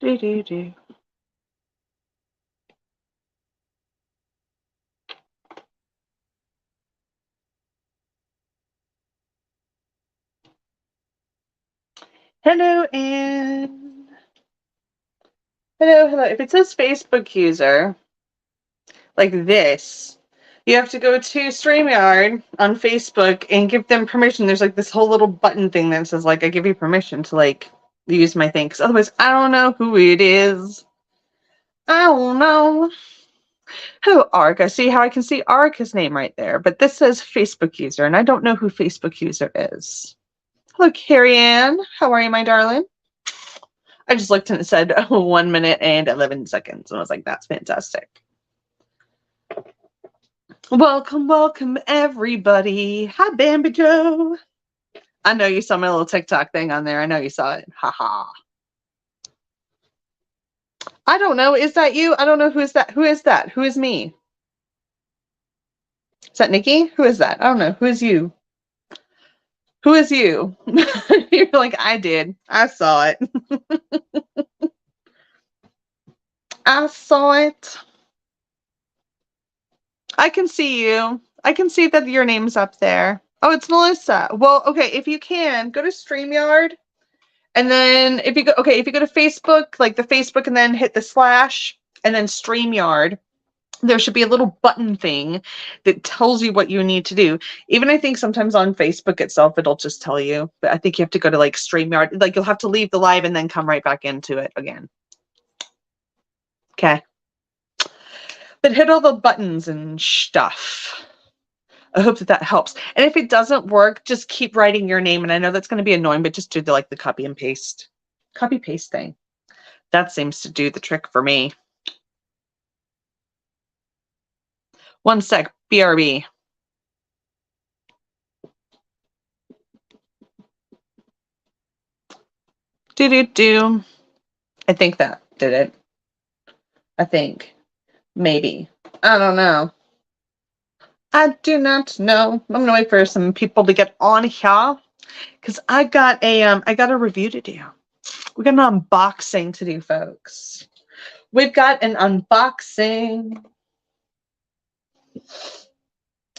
Do, do, do. Hello, Anne. Hello, hello. If it says Facebook user, like this, you have to go to StreamYard on Facebook and give them permission. There's like this whole little button thing that says like, I give you permission to like use my thing. Because otherwise, I don't know who it is. I don't know. Hello, Arca. See how I can see Arca's name right there. But this says Facebook user, and I don't know who Facebook user is. Hello, Carrie Ann. How are you, my darling? I just looked and it said 1 minute and 11 seconds. And I was like, that's fantastic. Welcome, welcome, everybody. Hi, Bambi Joe. I know you saw my little TikTok thing on there. I know you saw it. Haha. I don't know. Is that you? I don't know. Who is that? Who is that? Who is me? Is that Nikki? Who is that? I don't know. Who is you? Who is you? You're like, I did. I saw it. I saw it. I can see you. I can see that your name's up there. Oh, it's Melissa. Well, okay, if you can, go to StreamYard. And then if you go to Facebook, like the Facebook, and then hit the slash and then StreamYard, there should be a little button thing that tells you what you need to do. Even I think sometimes on Facebook itself, it'll just tell you. But I think you have to go to like StreamYard. Like you'll have to leave the live and then come right back into it again. Okay. But hit all the buttons and stuff. I hope that helps. And if it doesn't work, just keep writing your name. And I know that's going to be annoying, but just do the copy and paste. Copy paste thing. That seems to do the trick for me. One sec. BRB. Do. I think that did it. I think. Maybe. I don't know. I do not know. I'm gonna wait for some people to get on here because I got a review to do. We got an unboxing to do, folks. We've got an unboxing.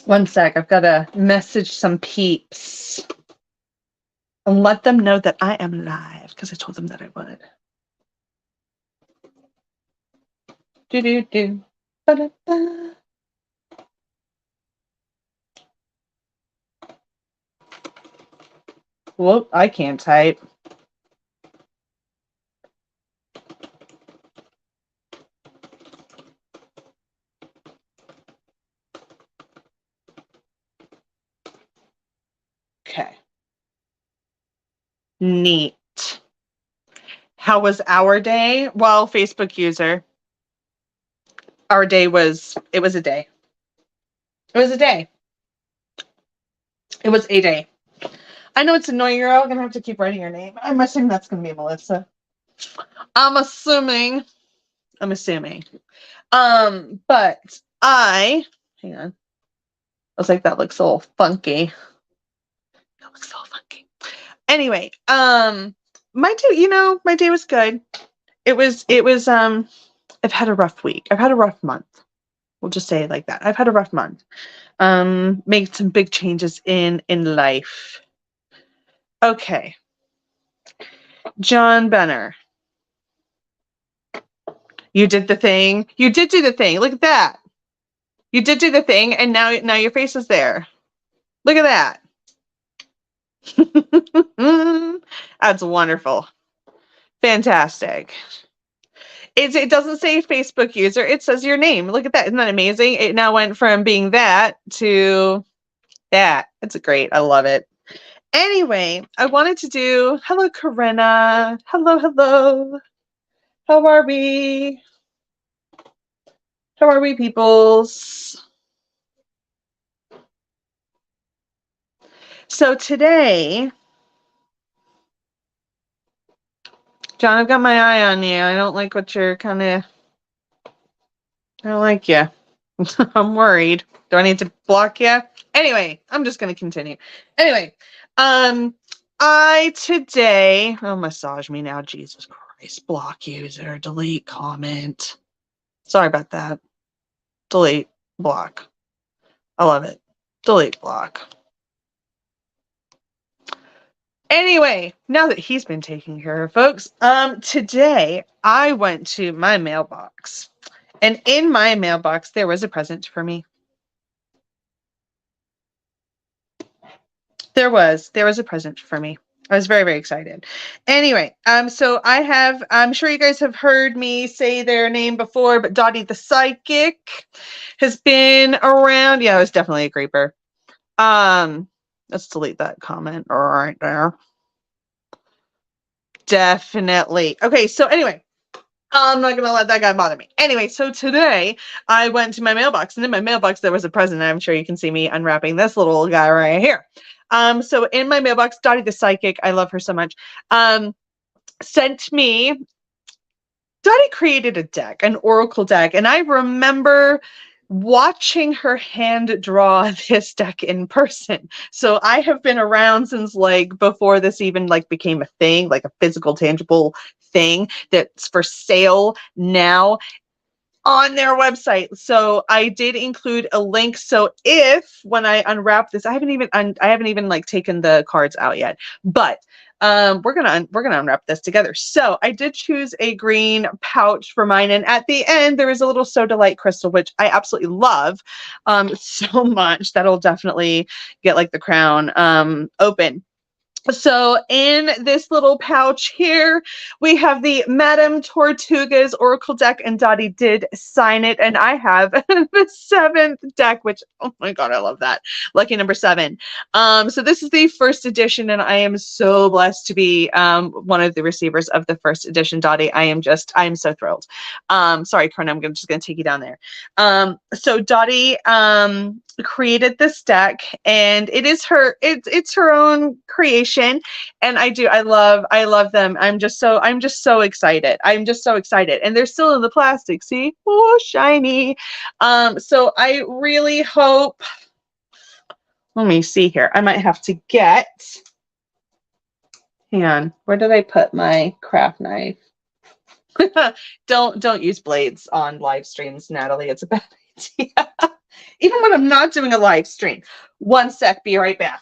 One sec. I've got to message some peeps and let them know that I am live because I told them that I would. Do. Ba-da-ba. Whoa, I can't type. Okay. Neat. How was our day? Well, Facebook user. Our day was, it was a day. It was a day. It was a day. I know it's annoying. You're all going to have to keep writing your name. I'm assuming that's going to be Melissa. I'm assuming. But hang on. I was like, that looks a little funky. That looks a little funky. Anyway, my day was good. It was, I've had a rough week. I've had a rough month. We'll just say it like that. I've had a rough month. Made some big changes in life. Okay. John Benner. You did the thing. You did do the thing. Look at that. You did do the thing, and now your face is there. Look at that. That's wonderful. Fantastic. It doesn't say Facebook user. It says your name. Look at that. Isn't that amazing? It now went from being that to that. It's great. I love it. Anyway, I wanted to do, hello, Corinna. Hello. How are we? How are we, peoples? So today, John, I've got my eye on you. I don't like what you're I don't like you. I'm worried. Do I need to block you? Anyway, I'm just going to continue. Anyway, oh, massage me now. Jesus Christ. Nice. Block user, delete comment. Sorry about that. Delete, block. I love it. Delete, block. Anyway, now that he's been taken care of, folks, today I went to my mailbox, and in my mailbox there was a present for me. There was a present for me. I was very, very excited. Anyway, so I'm sure you guys have heard me say their name before, but Dottie the Psychic has been around. Yeah, it was definitely a creeper. Let's delete that comment right there. Definitely. Okay, so anyway, I'm not going to let that guy bother me. Anyway, so today I went to my mailbox, and in my mailbox there was a present. I'm sure you can see me unwrapping this little guy right here. So in my mailbox, Dottie the Psychic, I love her so much, sent me. Dottie created a deck, an oracle deck, and I remember watching her hand draw this deck in person. So I have been around since like before this even like became a thing, like a physical, tangible thing that's for sale now on their website. So I did include a link. So if when I unwrap this, I haven't even like taken the cards out yet, but we're gonna unwrap this together. So I did choose a green pouch for mine, and at the end there is a little Soda Light crystal, which I absolutely love so much. That'll definitely get like the crown open. So in this little pouch here, we have the Madame Tortuga's Oracle deck, and Dottie did sign it. And I have the 7th deck, which, oh my God, I love that. Lucky number 7. So this is the 1st edition, and I am so blessed to be one of the receivers of the 1st edition, Dottie. I am so thrilled. Sorry, Karna, I'm just going to take you down there. So Dottie created this deck, and it's her own creation. And I love them. I'm just so excited. And they're still in the plastic. See? Oh, shiny. So I really hope, let me see here. I might have to get, hang on, where did I put my craft knife? Don't use blades on live streams, Natalie. It's a bad idea. Even when I'm not doing a live stream. One sec, be right back.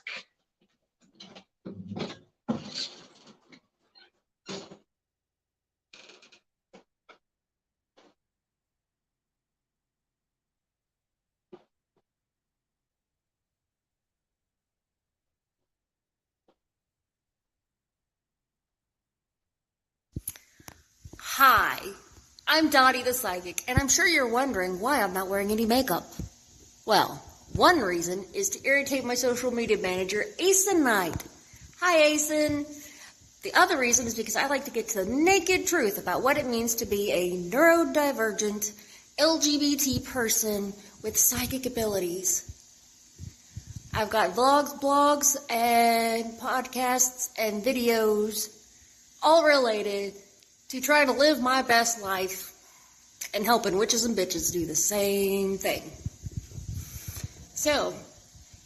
Hi, I'm Dottie the Psychic, and I'm sure you're wondering why I'm not wearing any makeup. Well, one reason is to irritate my social media manager, Asen Knight. Hi, Asen. The other reason is because I like to get to the naked truth about what it means to be a neurodivergent LGBT person with psychic abilities. I've got vlogs, blogs, and podcasts and videos all related to trying to live my best life and helping witches and bitches do the same thing. So,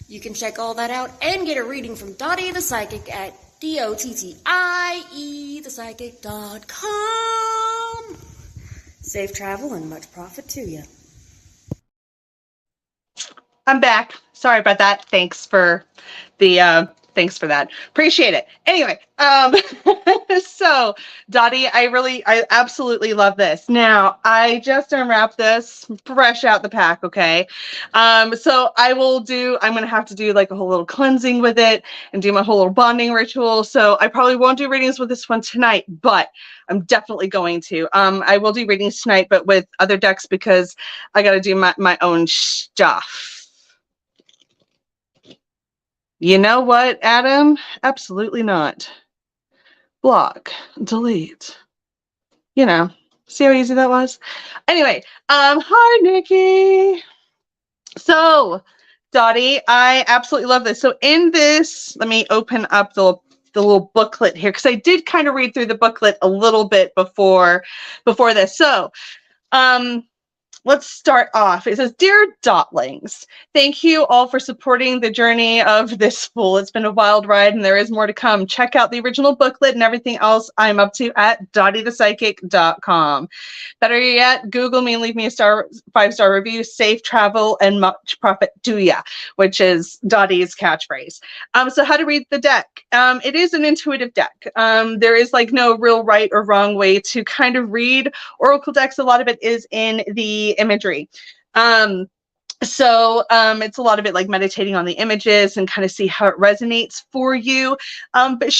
you can check all that out and get a reading from Dottie the Psychic at DOTTIEthepsychic.com. Safe travel and much profit to you. I'm back. Sorry about that. Thanks for that. Appreciate it. Anyway, so Dottie, I absolutely love this. Now, I just unwrapped this fresh out the pack, okay? So I'm going to have to do like a whole little cleansing with it and do my whole little bonding ritual. So I probably won't do readings with this one tonight, but I'm definitely going to. I will do readings tonight, but with other decks because I got to do my own stuff. You know what, Adam? Absolutely not. Block, delete. You know, see how easy that was? Anyway, hi, Nikki. So, Dottie, I absolutely love this. So in this, let me open up the little booklet here, because I did kind of read through the booklet a little bit before this. So, let's start off. It says, Dear Dotlings, thank you all for supporting the journey of this fool. It's been a wild ride and there is more to come. Check out the original booklet and everything else I'm up to at dottythepsychic.com. Better yet, Google me and leave me a 5-star review. Safe travel and much profit to ya, which is Dottie's catchphrase. So how to read the deck. It is an intuitive deck. There is like no real right or wrong way to kind of read Oracle decks. A lot of it is in the imagery. So it's a lot of it like meditating on the images and kind of see how it resonates for you. But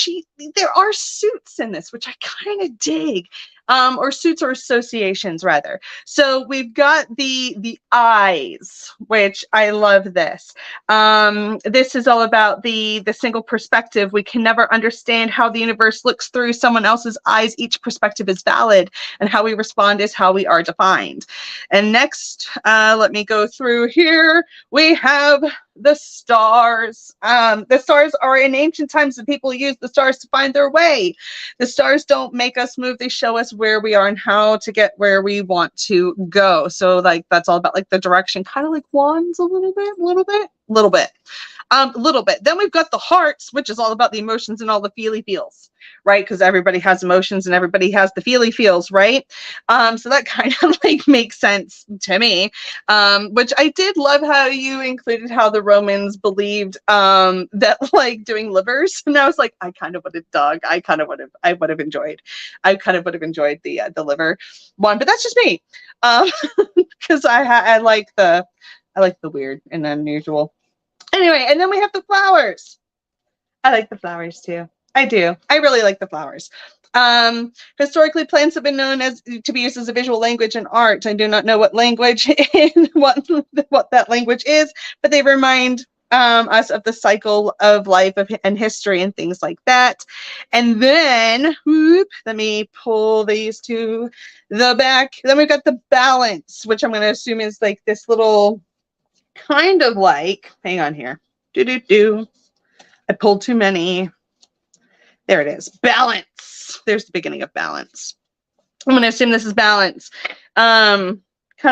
there are suits in this, which I kind of dig. Or suits or associations rather. So we've got the eyes, which I love this. This is all about the single perspective. We can never understand how the universe looks through someone else's eyes. Each perspective is valid, and how we respond is how we are defined. And next, let me go through here. We have the stars. The stars are in ancient times that people use the stars to find their way. The stars don't make us move, they show us where we are and how to get where we want to go. So like that's all about like the direction, kind of like wands a little bit. Then we've got the hearts, which is all about the emotions and all the feely-feels, right? Because everybody has emotions and everybody has the feely-feels, right? So that kind of like makes sense to me. Which I did love how you included how the Romans believed that like doing livers, and I was like, I kind of would have dug. I would have enjoyed the liver one, but that's just me. Because I like the weird and unusual. Anyway, and then we have the flowers. I like the flowers too. I do. I really like the flowers. Historically, plants have been known to be used as a visual language in art. I do not know what language and what that language is, but they remind us of the cycle of life and history and things like that. And then, let me pull these to the back. Then we've got the balance, which I'm going to assume is like this little kind of like, hang on here. I pulled too many. There it is. Balance. There's the beginning of balance. I'm going to assume this is balance. Kind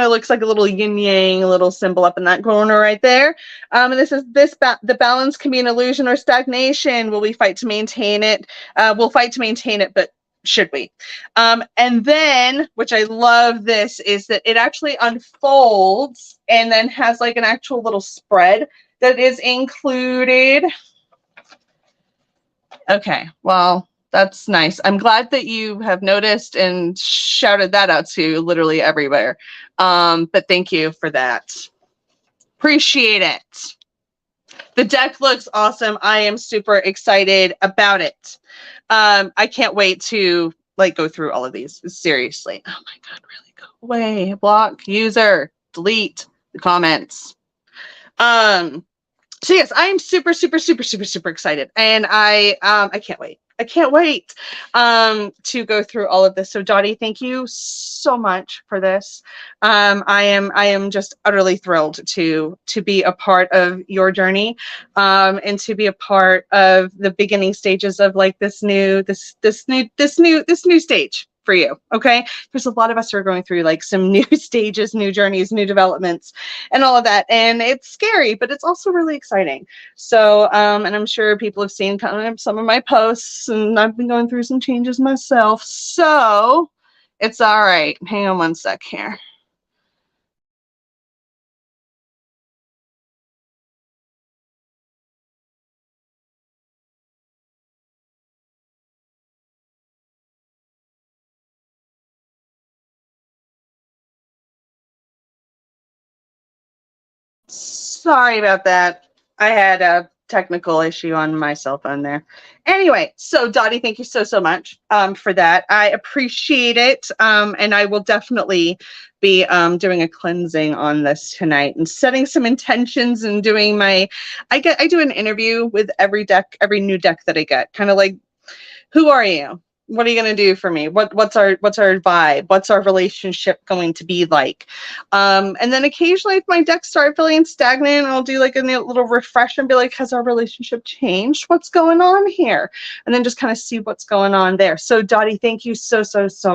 of looks like a little yin yang, a little symbol up in that corner right there. And this is the balance can be an illusion or stagnation. Will we fight to maintain it? We'll fight to maintain it, but should we? And then, which I love this, is that it actually unfolds and then has like an actual little spread that is included. Okay, well, that's nice. I'm glad that you have noticed and shouted that out to literally everywhere. But thank you for that. Appreciate it. The deck looks awesome. I am super excited about it. I can't wait to like go through all of these. Seriously. Oh my God, really go away. Block, user, delete the comments. So yes, I am super excited, and I can't wait. I can't wait to go through all of this. So Dottie, thank you so much for this. I am just utterly thrilled to be a part of your journey, and to be a part of the beginning stages of like this new stage for you. Okay, there's a lot of us who are going through like some new stages, new journeys, new developments, and all of that, and it's scary, but it's also really exciting. So and I'm sure people have seen kind of some of my posts, and I've been going through some changes myself, so it's all right. Hang on one sec here. Sorry about that. I had a technical issue on my cell phone there. Anyway, so Dottie, thank you so much for that. I appreciate it. And I will definitely be doing a cleansing on this tonight and setting some intentions and doing I do an interview with every new deck that I get. Kind of like, who are you? What are you going to do for me? What's our vibe? What's our relationship going to be like? And then occasionally if my decks start feeling stagnant, I'll do like a little refresh and be like, has our relationship changed? What's going on here? And then just kind of see what's going on there. So Dottie, thank you so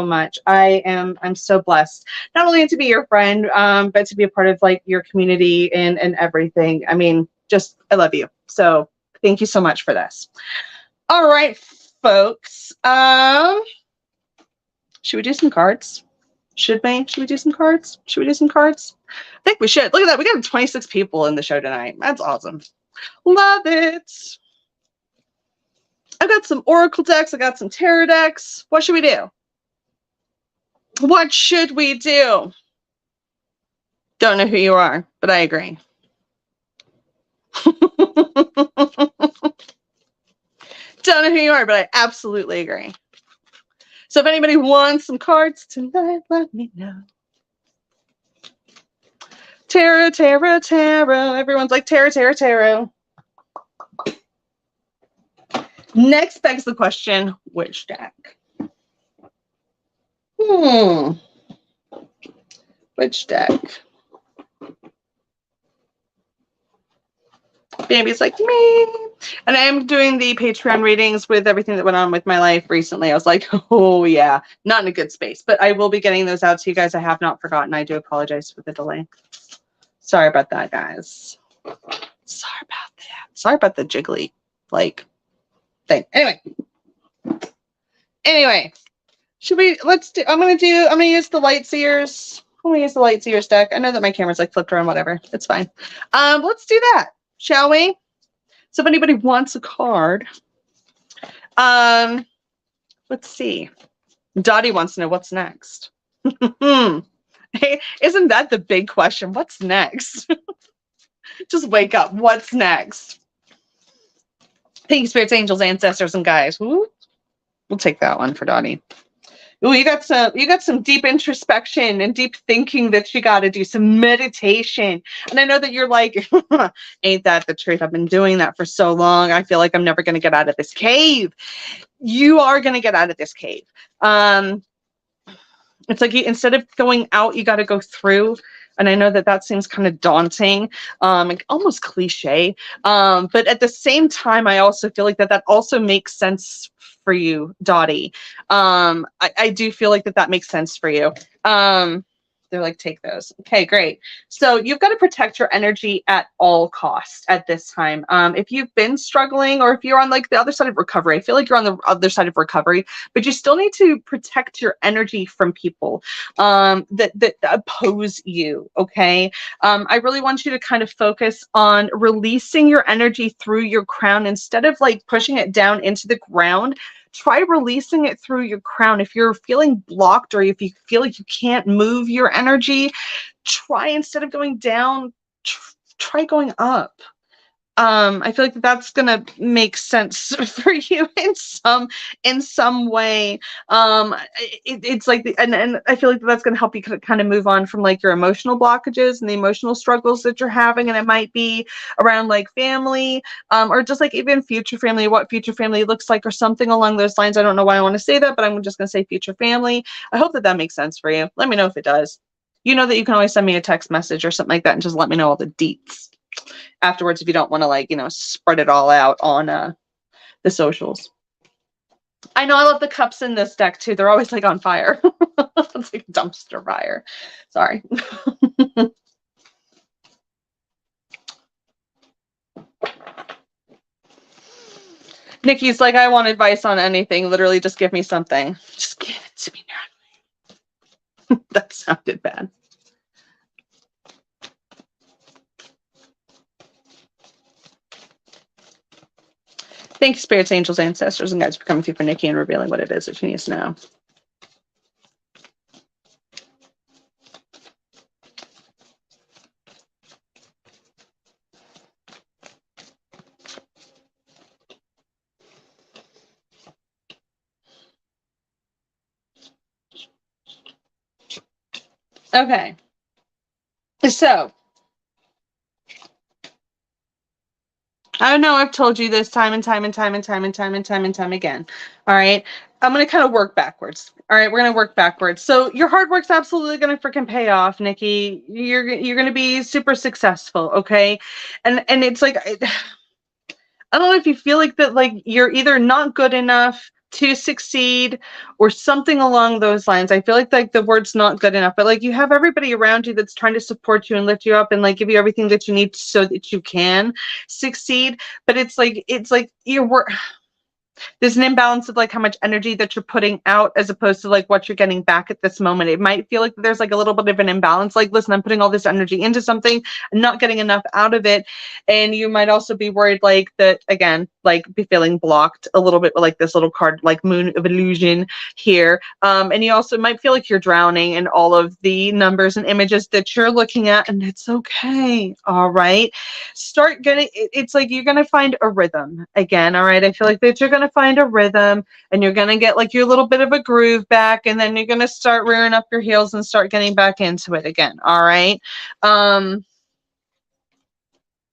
much. I'm so blessed not only to be your friend, but to be a part of like your community and everything. I mean, just I love you. So thank you so much for this. All right, folks. Should we do some cards? Should we do some cards? Should we do some cards? I think we should. Look at that. We got 26 people in the show tonight. That's awesome. Love it. I've got some Oracle decks. I got some Tarot decks. What should we do? What should we do? Don't know who you are, but I agree. Don't know who you are, but I absolutely agree. So if anybody wants some cards tonight, let me know. Tarot, tarot, tarot. Everyone's like, tarot, tarot, tarot. Next begs the question, which deck? Which deck? Baby's like, me. And I'm doing the Patreon readings with everything that went on with my life recently. I was like, oh yeah, not in a good space. But I will be getting those out to you guys. I have not forgotten. I do apologize for the delay. Sorry about that, guys. Sorry about that. Sorry about the jiggly, like, thing. Anyway, should we, I'm going to use the Lightseers. I'm going to use the Lightseers deck. I know that my camera's like flipped around, whatever. It's fine. Let's do that, shall we? So if anybody wants a card, let's see. Dottie wants to know what's next. Hey, isn't that the big question? What's next? Just wake up. What's next? Thank you, spirits, angels, ancestors, and guys. Woo. We'll take that one for Dottie. Ooh, you got some deep introspection and deep thinking that you got to do, some meditation. And I know that you're like, ain't that the truth? I've been doing that for so long. I feel like I'm never going to get out of this cave. You are going to get out of this cave. It's like instead of going out, you got to go through. And I know that seems kind of daunting, almost cliche. But at the same time, I also feel like that also makes sense for you, Dottie. I do feel like that makes sense for you. They're like, take those. Okay, great. So you've got to protect your energy at all costs at this time. If you've been struggling or if you're on like the other side of recovery, I feel like you're on the other side of recovery, but you still need to protect your energy from people that oppose you, okay? I really want you to kind of focus on releasing your energy through your crown instead of like pushing it down into the ground. Try releasing it through your crown. If you're feeling blocked or if you feel like you can't move your energy, try instead of going down, try going up. I feel like that's gonna make sense for you in some way. It's like and I feel like that's gonna help you kind of move on from like your emotional blockages and the emotional struggles that you're having, and it might be around like family, or just like even future family, what future family looks like, or something along those lines. I don't know why I want to say that, but I'm just gonna say future family. I hope that makes sense for you. Let me know if it does. You know that you can always send me a text message or something like that and just let me know all the deets afterwards if you don't want to like spread it all out on the socials. I know I love the cups in this deck too. They're always like on fire. It's like dumpster fire. Sorry. Nikki's like, I want advice on anything. Literally just give me something. Just give it to me now. That sounded bad. Thank you, spirits, angels, ancestors, and guides for coming through for Nikki and revealing what it is that she needs to know. Okay. So I know I've told you this time and time and time and time and time and time and time again. All right. I'm going to kind of work backwards. All right. We're going to work backwards. So your hard work's absolutely going to freaking pay off, Nikki. You're going to be super successful. Okay. And it's like, I don't know if you feel like that, like you're either not good enough to succeed or something along those lines. I feel like the word's not good enough, but like you have everybody around you that's trying to support you and lift you up and like give you everything that you need so that you can succeed. But it's like you're there's an imbalance of like how much energy that you're putting out as opposed to like what you're getting back at this moment. It might feel like there's like a little bit of an imbalance. Like, listen, I'm putting all this energy into something and not getting enough out of it. And you might also be worried like that, again, like be feeling blocked a little bit with like this little card, like Moon of Illusion here. And you also might feel like you're drowning in all of the numbers and images that you're looking at, and it's okay. All right. Start getting, it's like you're going to find a rhythm again. All right. I feel like that you're going to find a rhythm and you're going to get like your little bit of a groove back, and then you're going to start rearing up your heels and start getting back into it again. All right.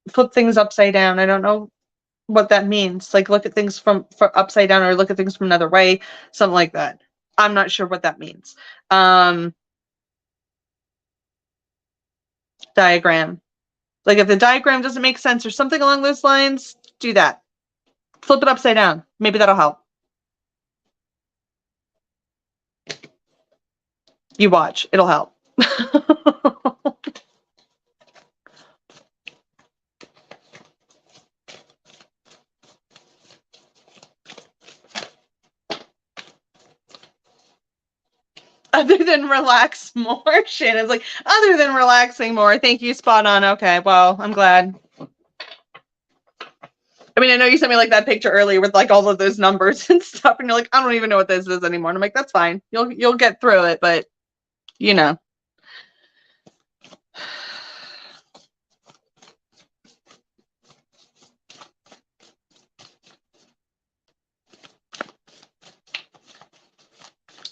Flip things upside down. I don't know what that means. Like look at things from upside down or look at things from another way, something like that. I'm not sure what that means. Diagram. Like if the diagram doesn't make sense or something along those lines, do that. Flip it upside down. Maybe that'll help. You watch. It'll help. Other than relax more. Shannon's like, other than relaxing more. Thank you. Spot on. Okay. Well, I'm glad. I mean, I know you sent me like that picture earlier with like all of those numbers and stuff, and you're like, I don't even know what this is anymore. And I'm like, that's fine. You'll get through it, but you know.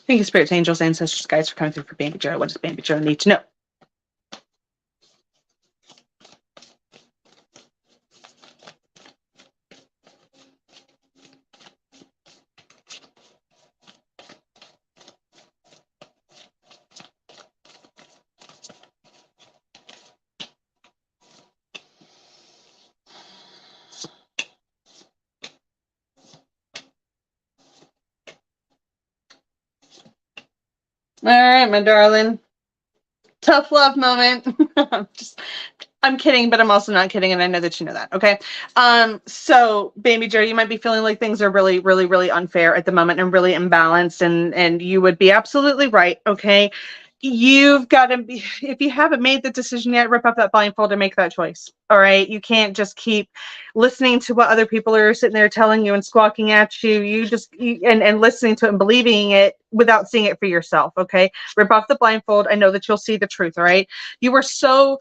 Thank you, spirits, angels, ancestors, guides for coming through for Baby Joe. What does Baby Joe need to know? All right, my darling. Tough love moment. I'm kidding, but I'm also not kidding, and I know that you know that. Okay. So Baby Joe, you might be feeling like things are really, really, really unfair at the moment and really imbalanced, and you would be absolutely right. Okay. You've got to be, if you haven't made the decision yet, rip up that blindfold and make that choice. All right. You can't just keep listening to what other people are sitting there telling you and squawking at you. And listening to it and believing it without seeing it for yourself. Okay. Rip off the blindfold. I know that you'll see the truth. All right. You were so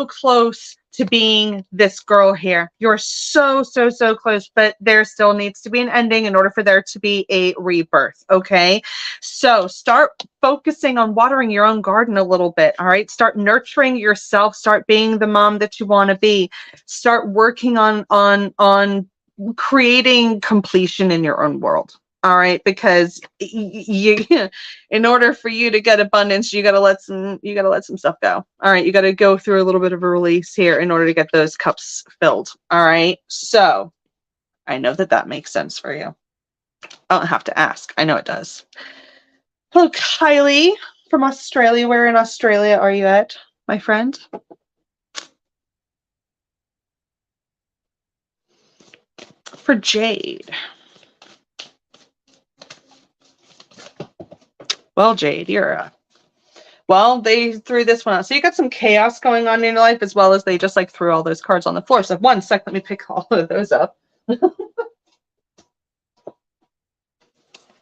close to being this girl here. You're so close, but there still needs to be an ending in order for there to be a rebirth. Okay. So start focusing on watering your own garden a little bit. All right. Start nurturing yourself. Start being the mom that you want to be. Start working on creating completion in your own world. All right, because you, in order for you to get abundance, you got to let some stuff go. All right, you got to go through a little bit of a release here in order to get those cups filled. All right, so I know that makes sense for you. I don't have to ask. I know it does. Hello, Kylie from Australia. Where in Australia are you at, my friend? For Jade. Well, Jade, they threw this one out. So you got some chaos going on in your life, as well as they just like threw all those cards on the floor. So 1 sec, let me pick all of those up.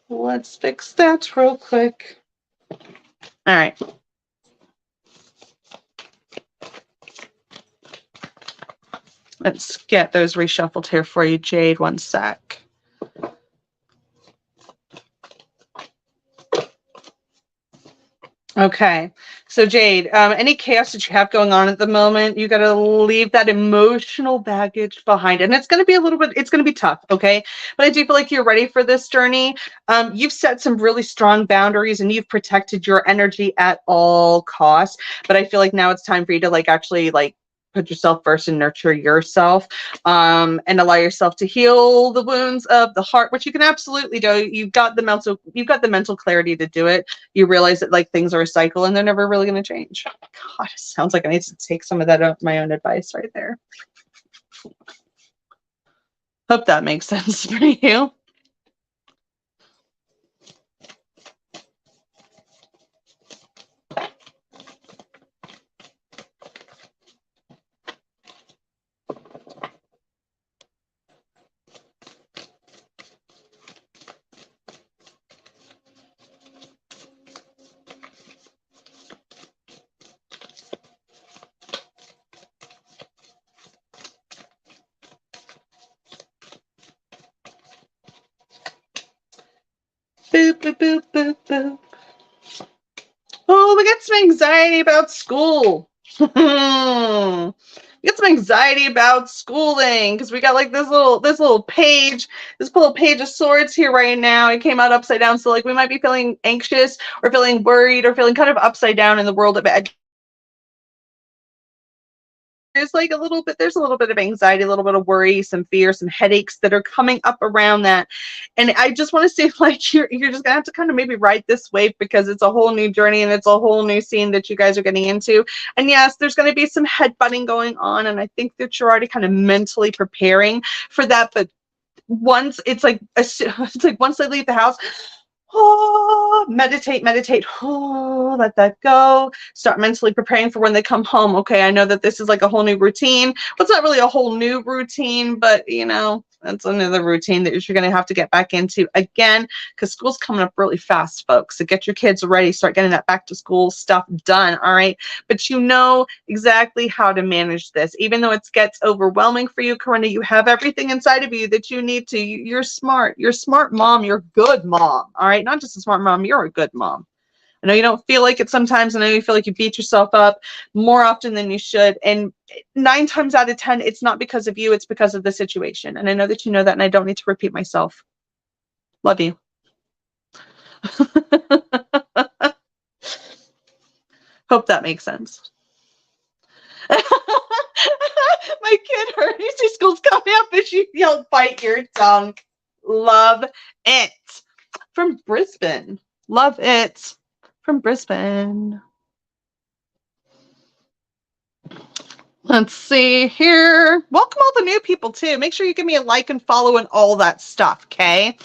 Let's fix that real quick. All right. Let's get those reshuffled here for you, Jade. 1 sec. Okay. So Jade, any chaos that you have going on at the moment, you got to leave that emotional baggage behind. And it's going to be a little bit, it's going to be tough. Okay. But I do feel like you're ready for this journey. You've set some really strong boundaries and you've protected your energy at all costs. But I feel like now it's time for you to like actually like put yourself first and nurture yourself, and allow yourself to heal the wounds of the heart, which you can absolutely do. You've got the mental clarity to do it. You realize that like things are a cycle and they're never really going to change. God, it sounds like I need to take some of that of my own advice right there. Hope that makes sense for you. Boop, boop, boop, boop, boop. Oh, we got some anxiety about school. We got some anxiety about schooling because we got like this little page, this little page of swords here right now. It came out upside down, so like we might be feeling anxious or feeling worried or feeling kind of upside down in the world of education. There's a little bit of anxiety, a little bit of worry, some fear, some headaches that are coming up around that. And I just want to say, like, you're just gonna have to kind of maybe ride this wave because it's a whole new journey and it's a whole new scene that you guys are getting into. And yes, there's gonna be some headbutting going on, and I think that you're already kind of mentally preparing for that. But once it's like it's like once they leave the house, oh, meditate, oh, let that go. Start mentally preparing for when they come home. Okay, I know that this is like a whole new routine. Well, it's not really a whole new routine, but you know, that's another routine that you're going to have to get back into again because school's coming up really fast, folks. So get your kids ready, start getting that back to school stuff done. All right, but you know exactly how to manage this. Even though it gets overwhelming for you, Corinna, you have everything inside of you that you need to. You're smart. You're a smart mom. You're a good mom. All right, not just a smart mom. You're a good mom. I know you don't feel like it sometimes. I know you feel like you beat yourself up more often than you should. And 9 times out of 10, it's not because of you. It's because of the situation. And I know that you know that, and I don't need to repeat myself. Love you. Hope that makes sense. My kid heard you see school's coming up and she yelled, "Bite your tongue." Love it. From Brisbane. Love it. From Brisbane. Let's see here. Welcome all the new people too. Make sure you give me a like and follow and all that stuff, okay?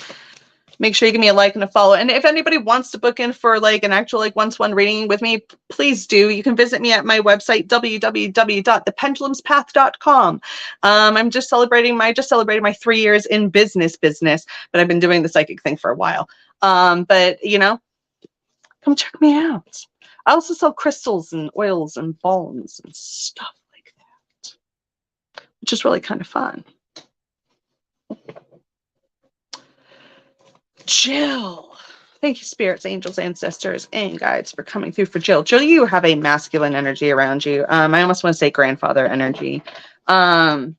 Make sure you give me a like and a follow. And if anybody wants to book in for like an actual like one-to-one reading with me, please do. You can visit me at my website, www.thependulumspath.com. I just celebrated my 3 years in business, but I've been doing the psychic thing for a while. But you know, come check me out. I also sell crystals and oils and balms and stuff like that, which is really kind of fun. Jill. Thank you, spirits, angels, ancestors, and guides for coming through for Jill. Jill, you have a masculine energy around you. I almost want to say grandfather energy. I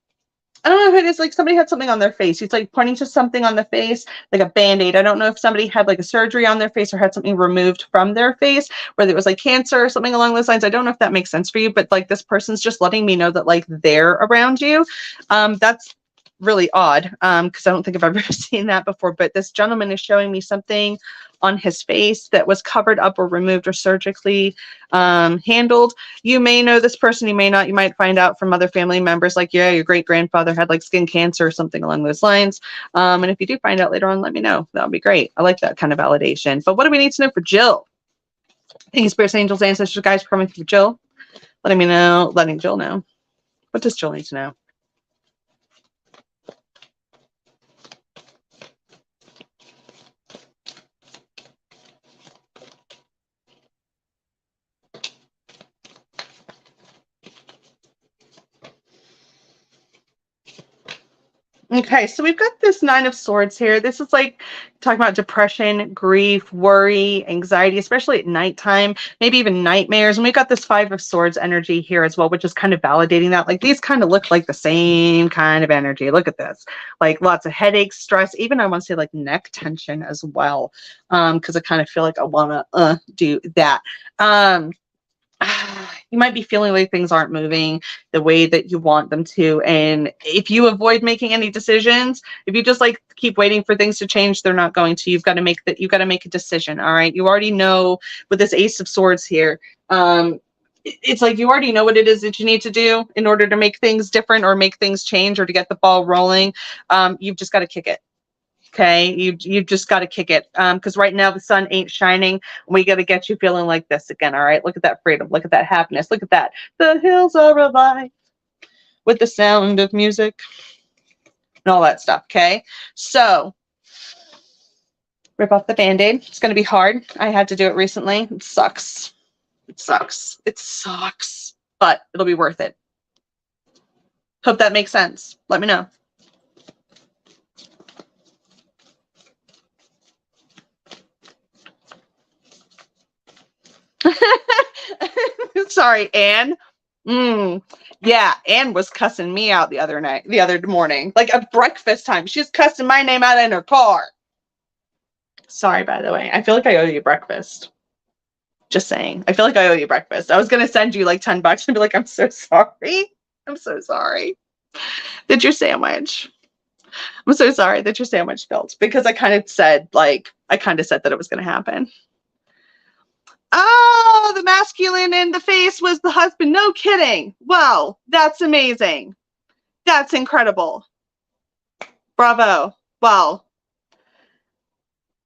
don't know if it is like somebody had something on their face. He's like pointing to something on the face, like a band-aid. I don't know if somebody had like a surgery on their face or had something removed from their face, whether it was like cancer or something along those lines. I don't know if that makes sense for you, but like this person's just letting me know that like they're around you. That's really odd because I don't think I've ever seen that before. But this gentleman is showing me something on his face that was covered up or removed or surgically handled. You may know this person, you may not. You might find out from other family members, like, yeah, your great grandfather had like skin cancer or something along those lines. And if you do find out later on, let me know. That would be great. I like that kind of validation. But what do we need to know for Jill? Thank you, spirits, angels, ancestors, guys, for coming through Jill. Letting Jill know. What does Jill need to know? Okay, so we've got this Nine of Swords here. This is like talking about depression, grief, worry, anxiety, especially at nighttime, maybe even nightmares. And we've got this Five of Swords energy here as well, which is kind of validating that. Like these kind of look like the same kind of energy. Look at this. Like lots of headaches, stress, even I want to say like neck tension as well. Because I kind of feel like I want to do that. You might be feeling like things aren't moving the way that you want them to. And if you avoid making any decisions, if you just like keep waiting for things to change, they're not going to. You've got to make that. You've got to make a decision. All right. You already know with this Ace of Swords here. It's like you already know what it is that you need to do in order to make things different or make things change or to get the ball rolling. You've just got to kick it. Okay, you've just got to kick it because right now the sun ain't shining. We got to get you feeling like this again. All right, look at that freedom, look at that happiness, look at that. The hills are alive with the sound of music and all that stuff. Okay, so rip off the band-aid. It's going to be hard. I had to do it recently. It sucks. It sucks. It sucks, but it'll be worth it. Hope that makes sense. Let me know. Sorry, Anne. Yeah, Anne was cussing me out the other morning, like at breakfast time. She was cussing my name out in her car. Sorry, by the way. I feel like I owe you breakfast. Just saying. I feel like I owe you breakfast. I was gonna send you like $10 and be like, I'm so sorry. I'm so sorry that your sandwich. I'm so sorry that your sandwich failed because I kind of said that it was gonna happen. Oh, the masculine in the face was the husband. No kidding. Wow, that's amazing. That's incredible. Bravo. Wow.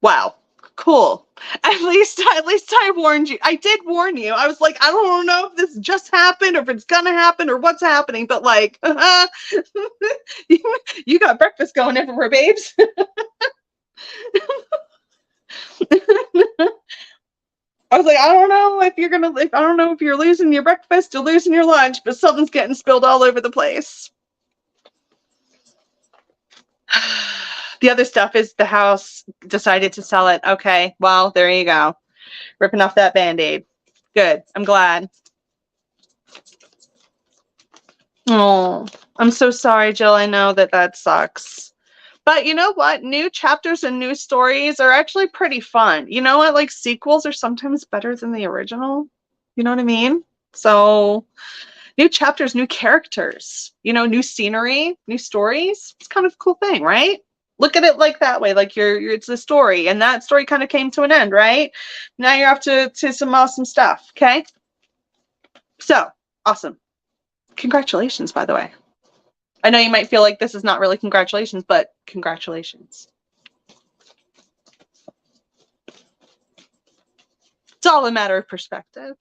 Wow. Cool. At least I warned you. I did warn you. I was like, I don't know if this just happened or if it's gonna happen or what's happening, but like, you got breakfast going everywhere, babes. I was like, I don't know if you're losing your breakfast or losing your lunch, but something's getting spilled all over the place. The other stuff is the house decided to sell it. Okay, well, there you go. Ripping off that Band-Aid. Good. I'm glad. Oh, I'm so sorry, Jill. I know that sucks. But you know what? New chapters and new stories are actually pretty fun. You know what? Like sequels are sometimes better than the original. You know what I mean? So new chapters, new characters, new scenery, new stories. It's kind of a cool thing, right? Look at it like that way. Like it's a story, and that story kind of came to an end, right? Now you're off to some awesome stuff. Okay. So awesome. Congratulations, by the way. I know you might feel like this is not really congratulations, but congratulations. It's all a matter of perspective.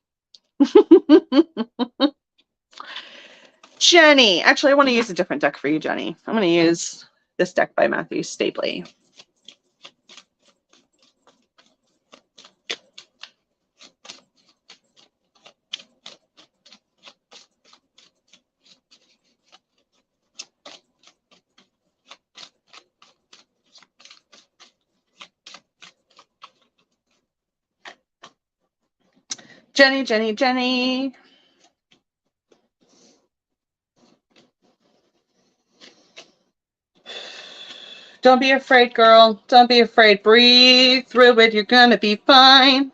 Jenny. Actually, I want to use a different deck for you, Jenny. I'm going to use this deck by Matthew Stapley. Jenny, Jenny, Jenny. Don't be afraid, girl. Don't be afraid. Breathe through it. You're going to be fine.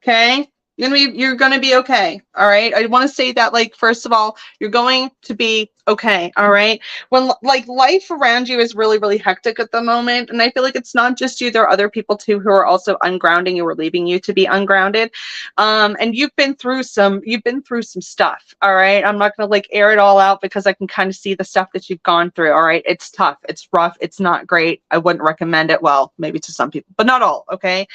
Okay? You're gonna be okay. All right. I want to say that, like, first of all, you're going to be okay. All right. When like life around you is really, really hectic at the moment, and I feel like it's not just you, there are other people too who are also ungrounding you or leaving you to be ungrounded. And you've been through some stuff. All right. I'm not gonna like air it all out because I can kind of see the stuff that you've gone through. All right. It's tough, it's rough, it's not great. I wouldn't recommend it. Well, maybe to some people, but not all. Okay.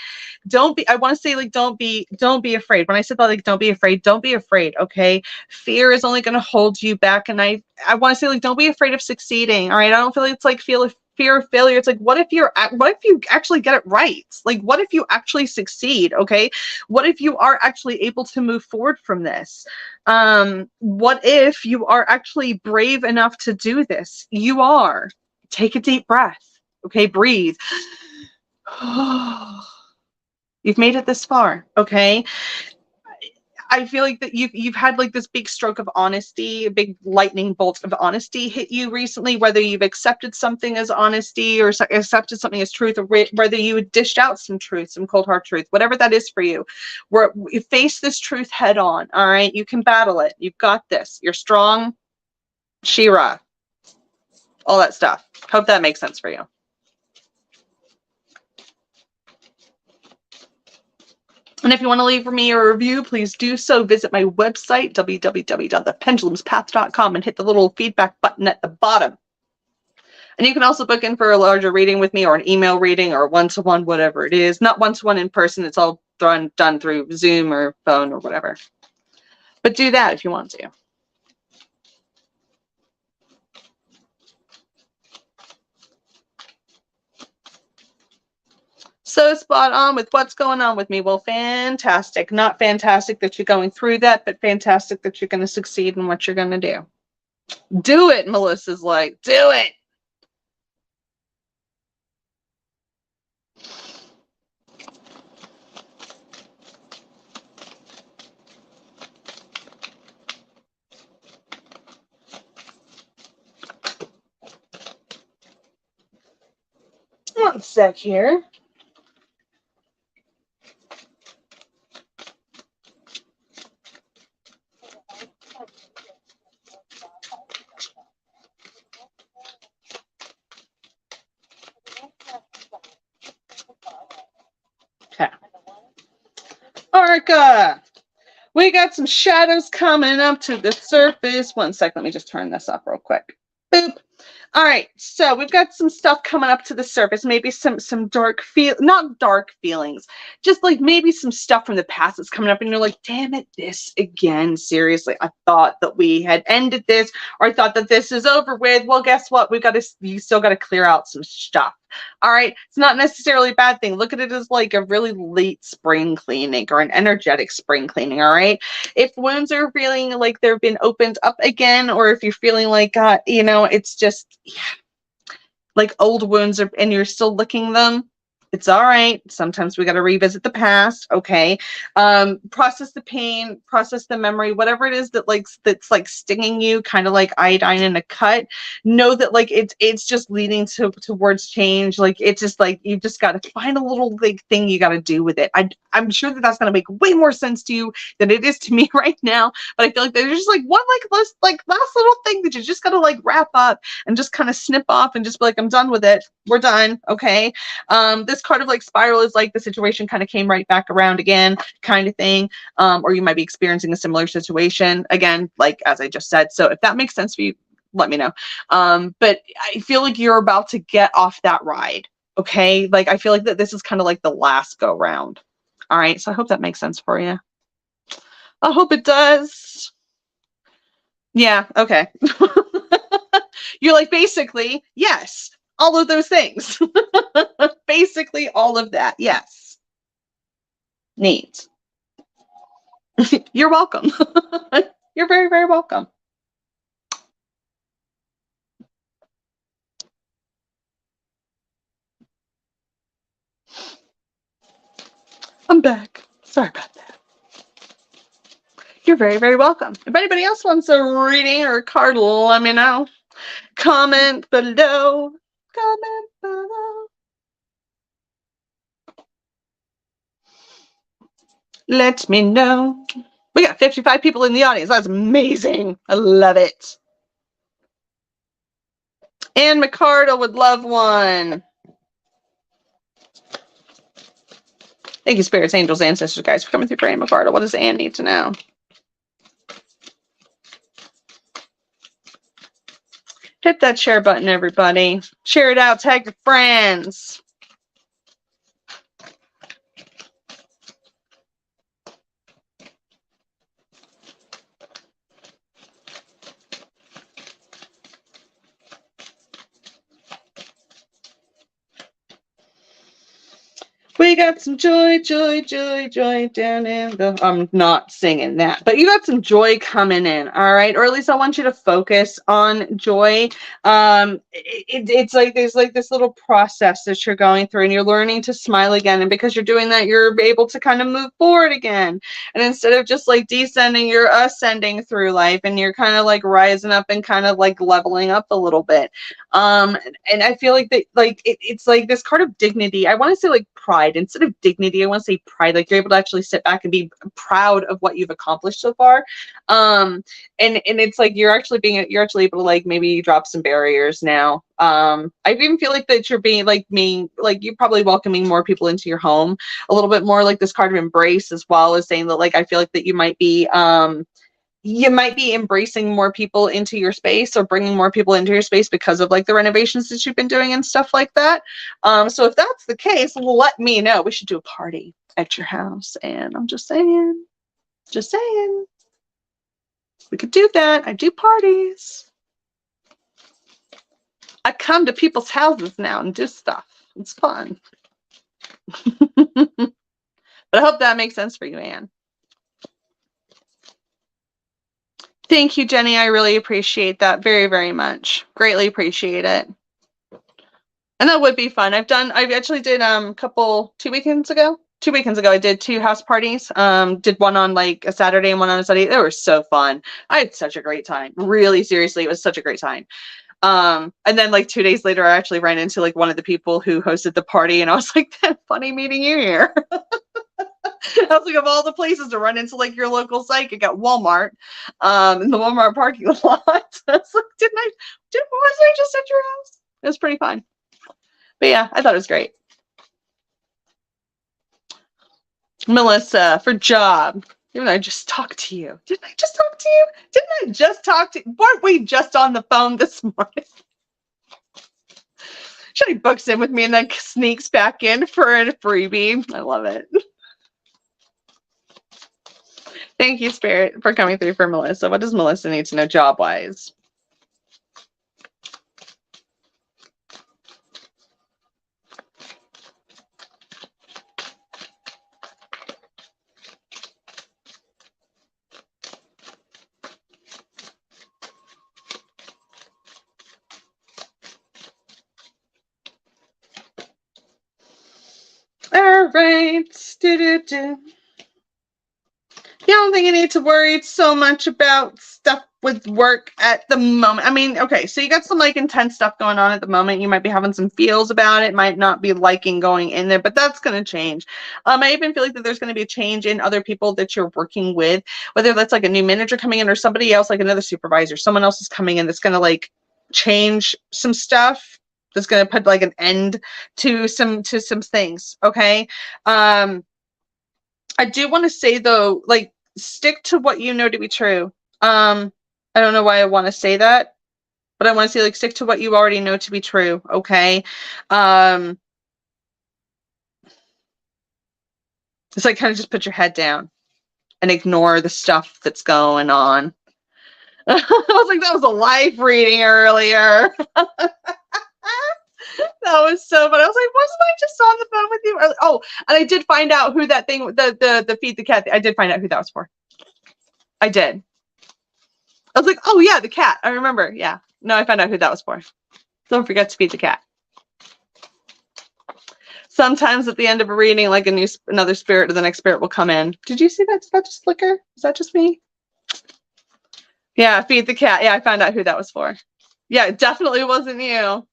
I want to say, like, don't be afraid. When I said that, like, don't be afraid. Okay. Fear is only going to hold you back. And I want to say, like, don't be afraid of succeeding. All right. I don't feel like it's like fear of failure. It's like, what if you actually get it right? Like, what if you actually succeed? Okay. What if you are actually able to move forward from this? What if you are actually brave enough to do this? You are. take a deep breath. Okay, breathe. You've made it this far, okay? I feel like that you've had like this big stroke of honesty, a big lightning bolt of honesty hit you recently, whether you've accepted something as honesty or accepted something as truth, or whether you dished out some truth, some cold hard truth, whatever that is for you. Where you face this truth head on, all right? You can battle it. You've got this. You're strong. Shira. All that stuff. Hope that makes sense for you. And if you want to leave me a review, please do so. Visit my website, www.thependulumspath.com, and hit the little feedback button at the bottom. And you can also book in for a larger reading with me, or an email reading, or one-to-one, whatever it is. Not one-to-one in person. It's all done through Zoom or phone or whatever. But do that if you want to. So spot on with what's going on with me. Well, fantastic. Not fantastic that you're going through that, but fantastic that you're going to succeed in what you're going to do. Do it, Melissa's like, do it. One sec here. Okay. Arca, we got some shadows coming up to the surface. One sec, let me just turn this up real quick. Boop. All right, so we've got some stuff coming up to the surface, maybe some dark not dark feelings, just like maybe some stuff from the past that's coming up, and you're like, damn it, this again, seriously, I thought that we had ended this, or I thought that this is over with. Well, guess what? You still got to clear out some stuff. All right, it's not necessarily a bad thing. Look at it as like a really late spring cleaning or an energetic spring cleaning. All right, if wounds are feeling like they've been opened up again, or if you're feeling like it's just like old wounds and you're still licking them, it's all right. Sometimes we got to revisit the past. Okay. Process the pain, process the memory, whatever it is that's like stinging you, kind of like iodine in a cut. Know that like it's just leading towards change. Like it's just like you just got to find a little like thing you got to do with it. I'm sure that that's going to make way more sense to you than it is to me right now. But I feel like there's just like one last little thing that you just got to like wrap up and just kind of snip off and just be like, I'm done with it. We're done. Okay. This card of like spiral is like the situation kind of came right back around again, kind of thing. Or you might be experiencing a similar situation again, like as I just said. So if that makes sense for you, let me know. But I feel like you're about to get off that ride. Okay. Like I feel like that this is kind of like the last go round. All right. So I hope that makes sense for you. I hope it does. Yeah. Okay. You're like, basically, yes. All of those things. Basically, all of that. Yes. Neat. You're welcome. You're very, very welcome. I'm back. Sorry about that. You're very, very welcome. If anybody else wants a reading or a card, let me know. Comment below. Comment below. Let me know. We got 55 people in the audience. That's amazing. I love it. Anne McCardle would love one. Thank you, spirits, angels, ancestors, guys, for coming through for Anne McCardle. What does Anne need to know? Hit that share button, everybody. Share it out. Tag your friends. We We got some joy, joy, joy, joy down in the. I'm not singing that, but you got some joy coming in, all right? Or at least I want you to focus on joy. It's like there's like this little process that you're going through, and you're learning to smile again. And because you're doing that, you're able to kind of move forward again. And instead of just like descending, you're ascending through life, and you're kind of like rising up and kind of like leveling up a little bit. And I feel like that, like it's like this card of dignity. I want to say like pride instead of dignity. I want to say pride. Like you're able to actually sit back and be proud of what you've accomplished so far. And it's like you're actually able to like maybe drop some barriers now. I even feel like that you're being like you're probably welcoming more people into your home a little bit more, like this card of embrace, as well as saying that like I feel like that you might be embracing more people into your space or bringing more people into your space because of like the renovations that you've been doing and stuff like that. So if that's the case, let me know. We should do a party at your house. And I'm just saying, we could do that. I do parties. I come to people's houses now and do stuff. It's fun. But I hope that makes sense for you, Anne. Thank you, Jenny. I really appreciate that very, very much. Greatly appreciate it. And that would be fun. I actually did 2 weekends ago. 2 weekends ago, I did 2 house parties. Did one on like a Saturday and one on a Sunday. They were so fun. I had such a great time. Really, seriously, it was such a great time. And then like 2 days later, I actually ran into like one of the people who hosted the party, and I was like, funny meeting you here. I was like, of all the places to run into like your local psychic at Walmart, in the Walmart parking lot. I was like, was I just at your house? It was pretty fun. But yeah, I thought it was great. Melissa, for job. Didn't I just talk to you? Didn't I just talk to you? Didn't I just talk to you? Weren't we just on the phone this morning? She books in with me and then sneaks back in for a freebie. I love it. Thank you, Spirit, for coming through for Melissa. What does Melissa need to know job-wise? All right. Yeah, I don't think you need to worry so much about stuff with work at the moment. I mean, okay, so you got some like intense stuff going on at the moment. You might be having some feels about it, might not be liking going in there, but that's going to change. I even feel like that there's going to be a change in other people that you're working with, whether that's like a new manager coming in or somebody else, like another supervisor, someone else is coming in that's going to like change some stuff. That's going to put like an end to some things. Okay. I do want to say though, like stick to what you know to be true. I don't know why I want to say that, but I want to say like stick to what you already know to be true. Okay. It's like kind of just put your head down and ignore the stuff that's going on. I was like, that was a live reading earlier. That was so fun. I was like, wasn't I just on the phone with you? Oh, and I did find out who that thing, the feed the cat. I did find out who that was for. I did. I was like, oh yeah, the cat. I remember. Yeah. No, I found out who that was for. Don't forget to feed the cat. Sometimes at the end of a reading, like another spirit or the next spirit will come in. Did you see that? Did that just flicker? Is that just me? Yeah, feed the cat. Yeah, I found out who that was for. Yeah, it definitely wasn't you.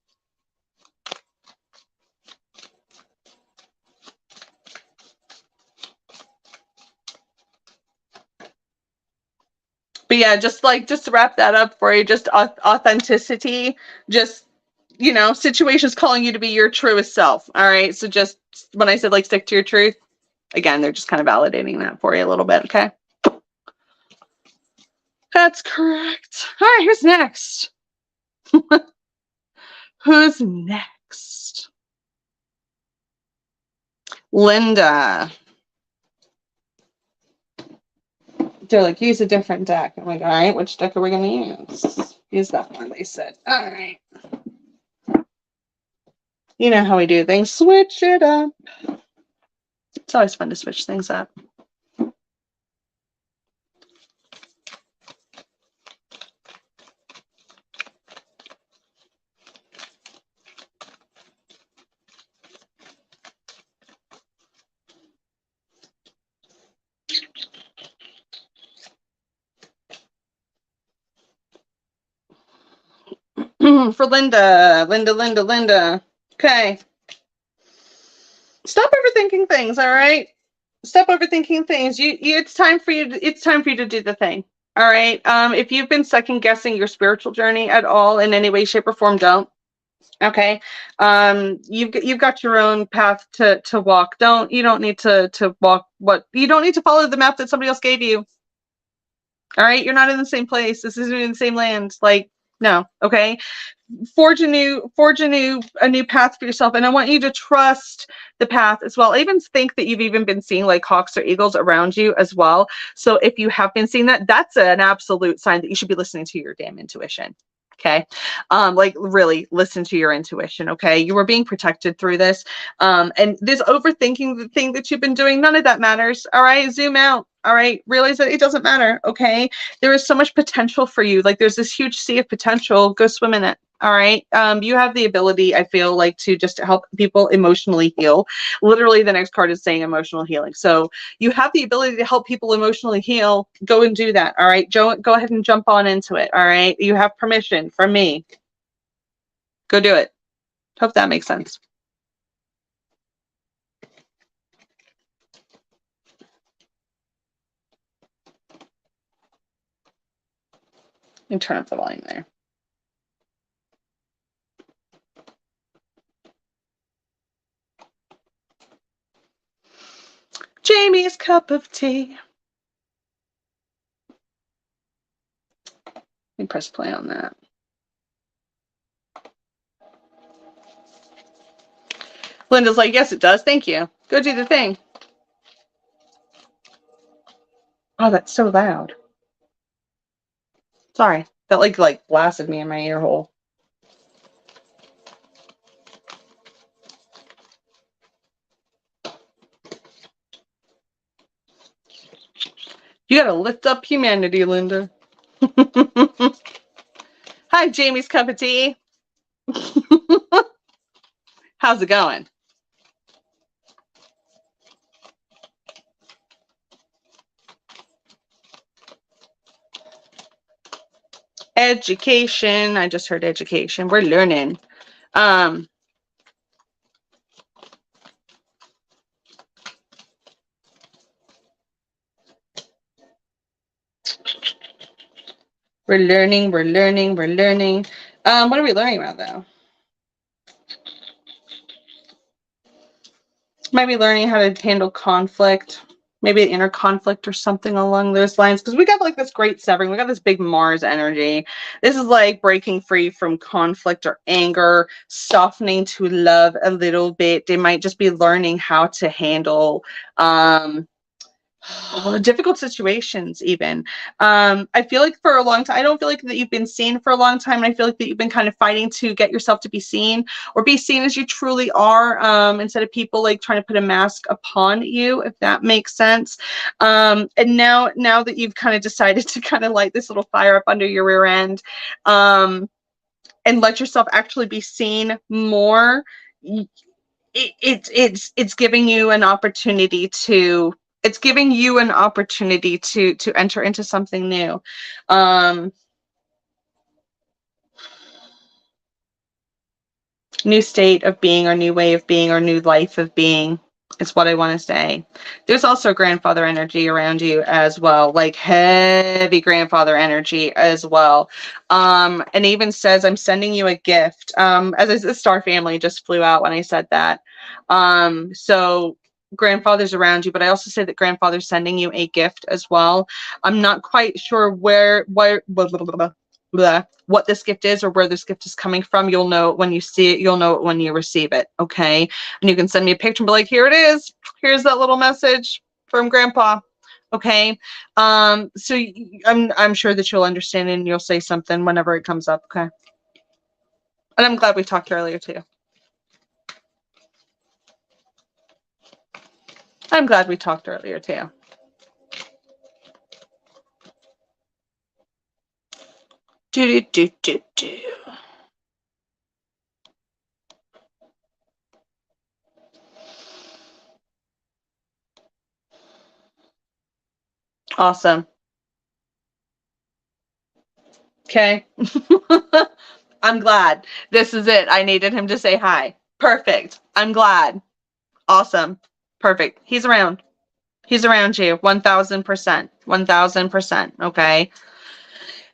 But yeah, just to wrap that up for you, just authenticity, just, situations calling you to be your truest self. All right. So just when I said like stick to your truth, again, they're just kind of validating that for you a little bit. Okay. That's correct. All right. Who's next? Who's next? Linda. They're like, use a different deck. I'm like, all right, which deck are we going to use? Use that one, they said. All right. You know how we do things. Switch it up. It's always fun to switch things up. For Linda. Okay. Stop overthinking things, all right? Stop overthinking things. It's time for you to do the thing. All right. If you've been second guessing your spiritual journey at all in any way, shape, or form, don't. Okay. You've got your own path to walk. You don't need to walk you don't need to follow the map that somebody else gave you. All right, you're not in the same place. This isn't in the same land. Like, no, okay. Forge a new path for yourself, and I want you to trust the path as well. I even think that you've even been seeing like hawks or eagles around you as well. So if you have been seeing that, that's an absolute sign that you should be listening to your damn intuition. Okay. Like really listen to your intuition. Okay. You are being protected through this. And this overthinking the thing that you've been doing, none of that matters. All right. Zoom out. All right. Realize that it doesn't matter. Okay. There is so much potential for you. Like there's this huge sea of potential. Go swim in it. All right. You have the ability, I feel like, to just help people emotionally heal. Literally, the next card is saying emotional healing. So you have the ability to help people emotionally heal. Go and do that. All right. Go ahead and jump on into it. All right. You have permission from me. Go do it. Hope that makes sense. And turn up the volume there. Jamie's cup of tea. Let me press play on that. Linda's like, yes, it does. Thank you. Go do the thing. Oh, that's so loud. Sorry. That like blasted me in my ear hole. You gotta lift up humanity, Linda. Hi, Jamie's cup of tea. How's it going? Education. I just heard education. We're learning. We're learning. What are we learning about, though? Might be learning how to handle conflict, maybe an inner conflict or something along those lines. Because we got like this great severing. We got this big Mars energy. This is like breaking free from conflict or anger, softening to love a little bit. They might just be learning how to handle difficult situations even. I feel like for a long time, I don't feel like that you've been seen for a long time, and I feel like that you've been kind of fighting to get yourself to be seen or be seen as you truly are, instead of people like trying to put a mask upon you, if that makes sense. And now that you've kind of decided to kind of light this little fire up under your rear end, and let yourself actually be seen more, it's giving you an opportunity to enter into something new. New state of being, or new way of being, or new life of being is what I want to say. There's also grandfather energy around you as well, like heavy grandfather energy as well. And even says, I'm sending you a gift. As the star family just flew out when I said that. So grandfather's around you, but I also say that grandfather's sending you a gift as well. I'm not quite sure what this gift is or where this gift is coming from. You'll know it when you see it. You'll know it when you receive it. Okay. And you can send me a picture and be like, here it is. Here's that little message from grandpa. Okay. So I'm sure that you'll understand and you'll say something whenever it comes up. Okay. And I'm glad we talked earlier too. I'm glad we talked earlier too. Do, do, do, do, do. Awesome. Okay. I'm glad. This is it. I needed him to say hi. Perfect. I'm glad. Awesome. Perfect. He's around. He's around you. 1000%. 1000%. Okay.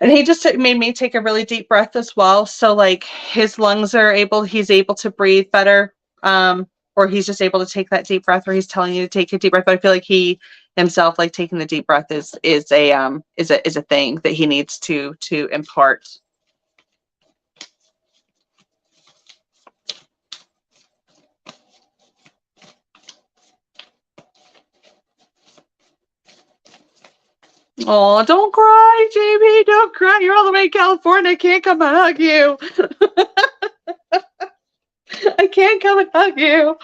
And he just made me take a really deep breath as well. So like his lungs are he's able to breathe better. Or he's just able to take that deep breath, or he's telling you to take a deep breath. But I feel like he himself, like taking the deep breath is a thing that he needs to impart. Oh, don't cry, JB. Don't cry. You're all the way in California. I can't come and hug you. I can't come and hug you.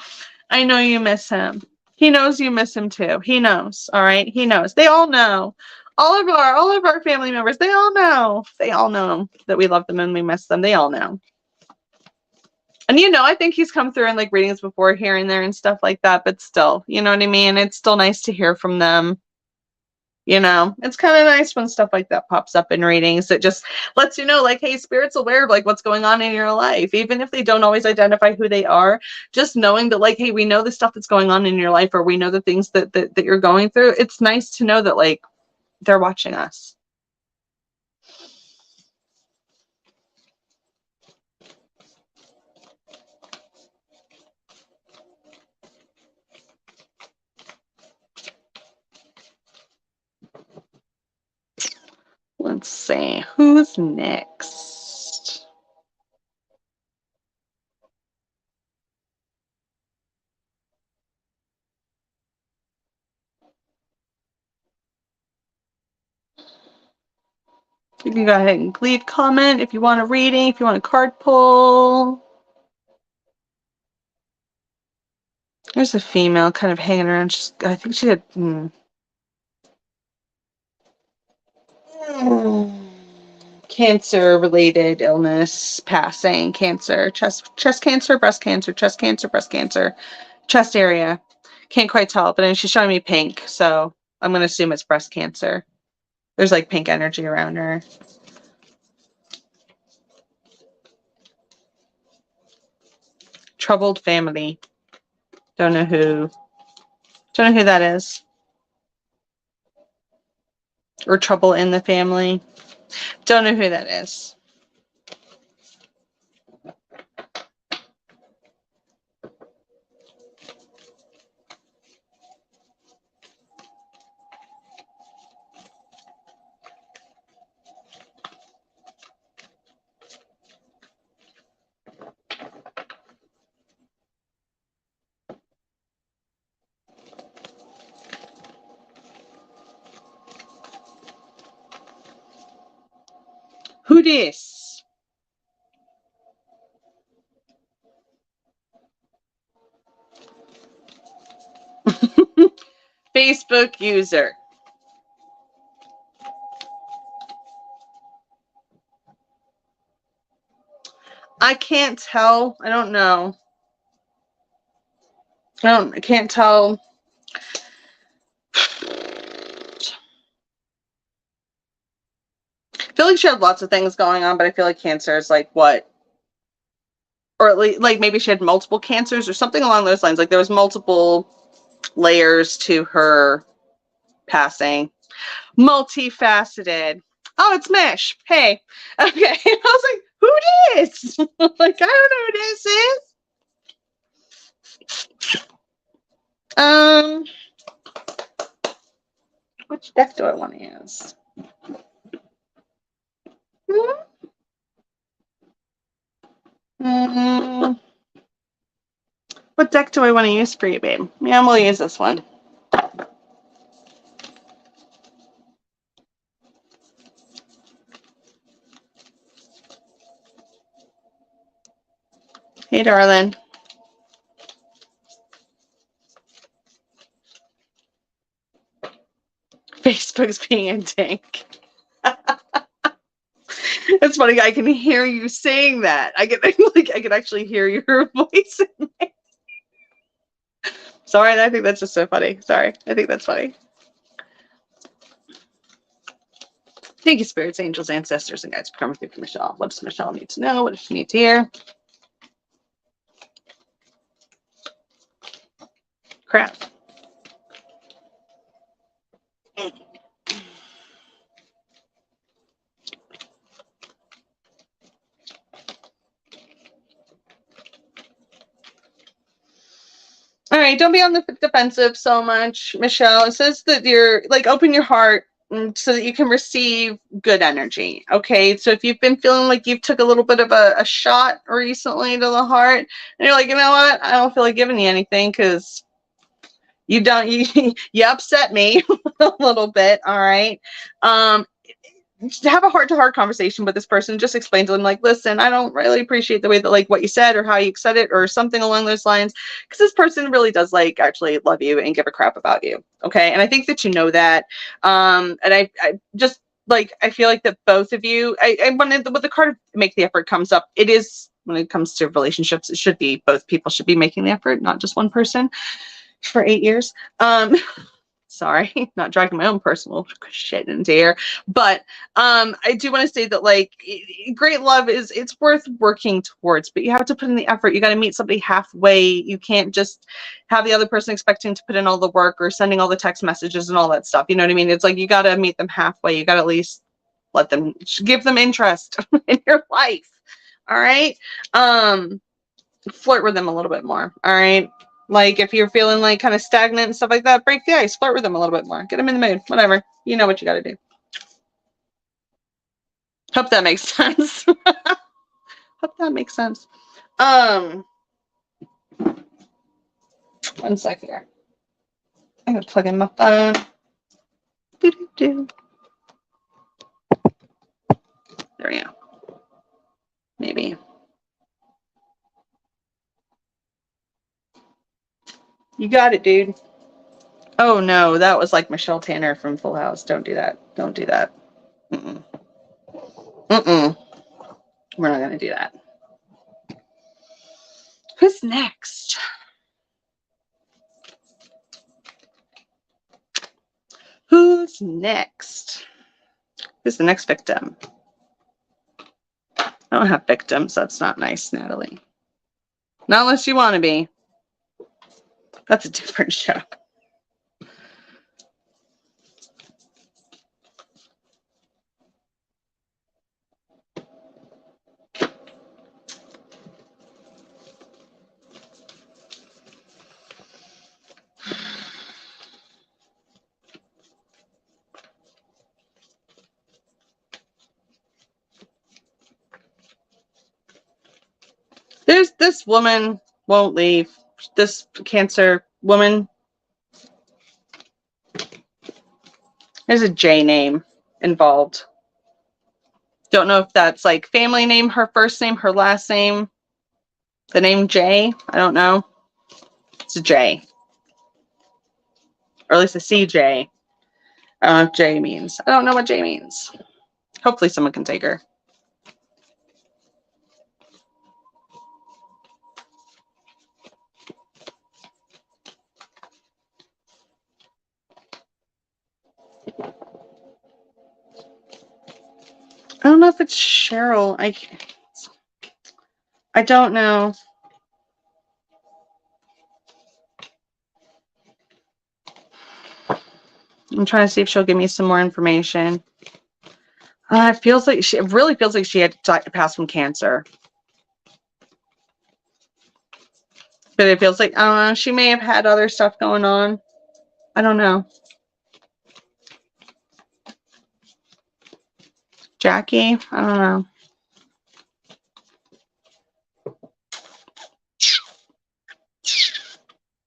I know you miss him. He knows you miss him too. He knows. All right. He knows. They all know. All of our family members, they all know. They all know that we love them and we miss them. They all know. And I think he's come through in like readings before here and there and stuff like that, but still, you know what I mean? It's still nice to hear from them. It's kind of nice when stuff like that pops up in readings. It just lets you know, like, hey, spirit's aware of like what's going on in your life, even if they don't always identify who they are. Just knowing that, like, hey, we know the stuff that's going on in your life, or we know the things that you're going through. It's nice to know that like they're watching us. Let's see who's next. You can go ahead and leave comment if you want a reading, if you want a card pull. There's a female kind of hanging around. I think she had cancer-related illness, passing, cancer, chest cancer, breast cancer, breast cancer, chest area. Can't quite tell, but she's showing me pink, so I'm going to assume it's breast cancer. There's like pink energy around her. Troubled family. Don't know who that is. Or trouble in the family. Don't know who that is. Who this? Facebook user. I can't tell. I don't know. I can't tell. I feel like she had lots of things going on, but I feel like cancer is like what? Or at least, like, maybe she had multiple cancers or something along those lines. Like, there was multiple layers to her passing. Multifaceted. Oh, it's Mish. Hey. Okay. I was like, who this? Like, I don't know who this is. Which deck do I want to use? What deck do I want to use for you, babe? Yeah, we'll use this one. Hey, darling. Facebook's being a dink. It's funny. I can hear you saying that. I can actually hear your voice. Sorry, I think that's just so funny. Sorry, I think that's funny. Thank you, spirits, angels, ancestors, and guides for coming through for Michelle. What does Michelle need to know? What does she need to hear? Crap. All right, don't be on the defensive so much, Michelle. It says that you're like open your heart so that you can receive good energy. Okay, so if you've been feeling like you've took a little bit of a shot recently to the heart, and you're like, you know what, I don't feel like giving you anything because you don't you upset me a little bit. All right. Have a heart-to-heart conversation with this person. Just explain to them, like, listen, I don't really appreciate the way that, like, what you said or how you said it or something along those lines, because this person really does, like, actually love you and give a crap about you. Okay, and I think that you know that. And I just like, I feel like that both of you, I wanted with the card of make the effort comes up. It is, when it comes to relationships, it should be both people should be making the effort, not just one person for 8 years. Sorry, not dragging my own personal shit into here, but I do want to say that, like, great love it's worth working towards, but you have to put in the effort. You got to meet somebody halfway. You can't just have the other person expecting to put in all the work or sending all the text messages and all that stuff. You know what I mean? It's like you got to meet them halfway. You got to at least let them, give them interest in your life. All right. Flirt with them a little bit more. All right. Like, if you're feeling like kind of stagnant and stuff like that, break the ice, flirt with them a little bit more, get them in the mood, whatever. You know what you got to do. Hope that makes sense. Hope that makes sense. 1 sec here. I'm gonna plug in my phone. Doo-doo-doo. There we go. Maybe. You got it, dude. Oh no, that was like Michelle Tanner from Full House. Don't do that. Don't do that. Mm-mm. Mm-mm. We're not gonna do that. Who's next? Who's next? Who's the next victim? I don't have victims. That's not nice, Natalie. Not unless you want to be. That's a different show. There's this woman won't leave. This Cancer woman. There's a J name involved. Don't know if that's like family name, her first name, her last name. The name J. I don't know. It's a J. Or at least a CJ. I don't know what J means. I don't know what J means. Hopefully someone can take her. I don't know if it's Cheryl. I don't know. I'm trying to see if she'll give me some more information. It really feels like she had to pass from cancer. But it feels like, I don't know, she may have had other stuff going on. I don't know. Jackie? I don't know.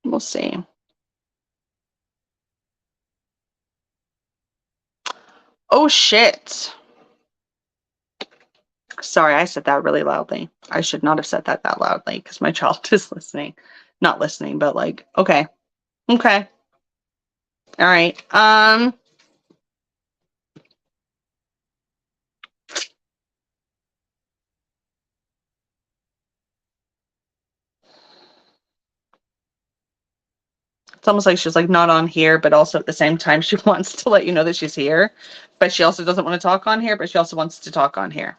We'll see. Oh, shit. Sorry, I said that really loudly. I should not have said that loudly because my child is listening. Not listening, but like, okay. Okay. All right. It's almost like she's like not on here, but also at the same time she wants to let you know that she's here, but she also doesn't want to talk on here, but she also wants to talk on here.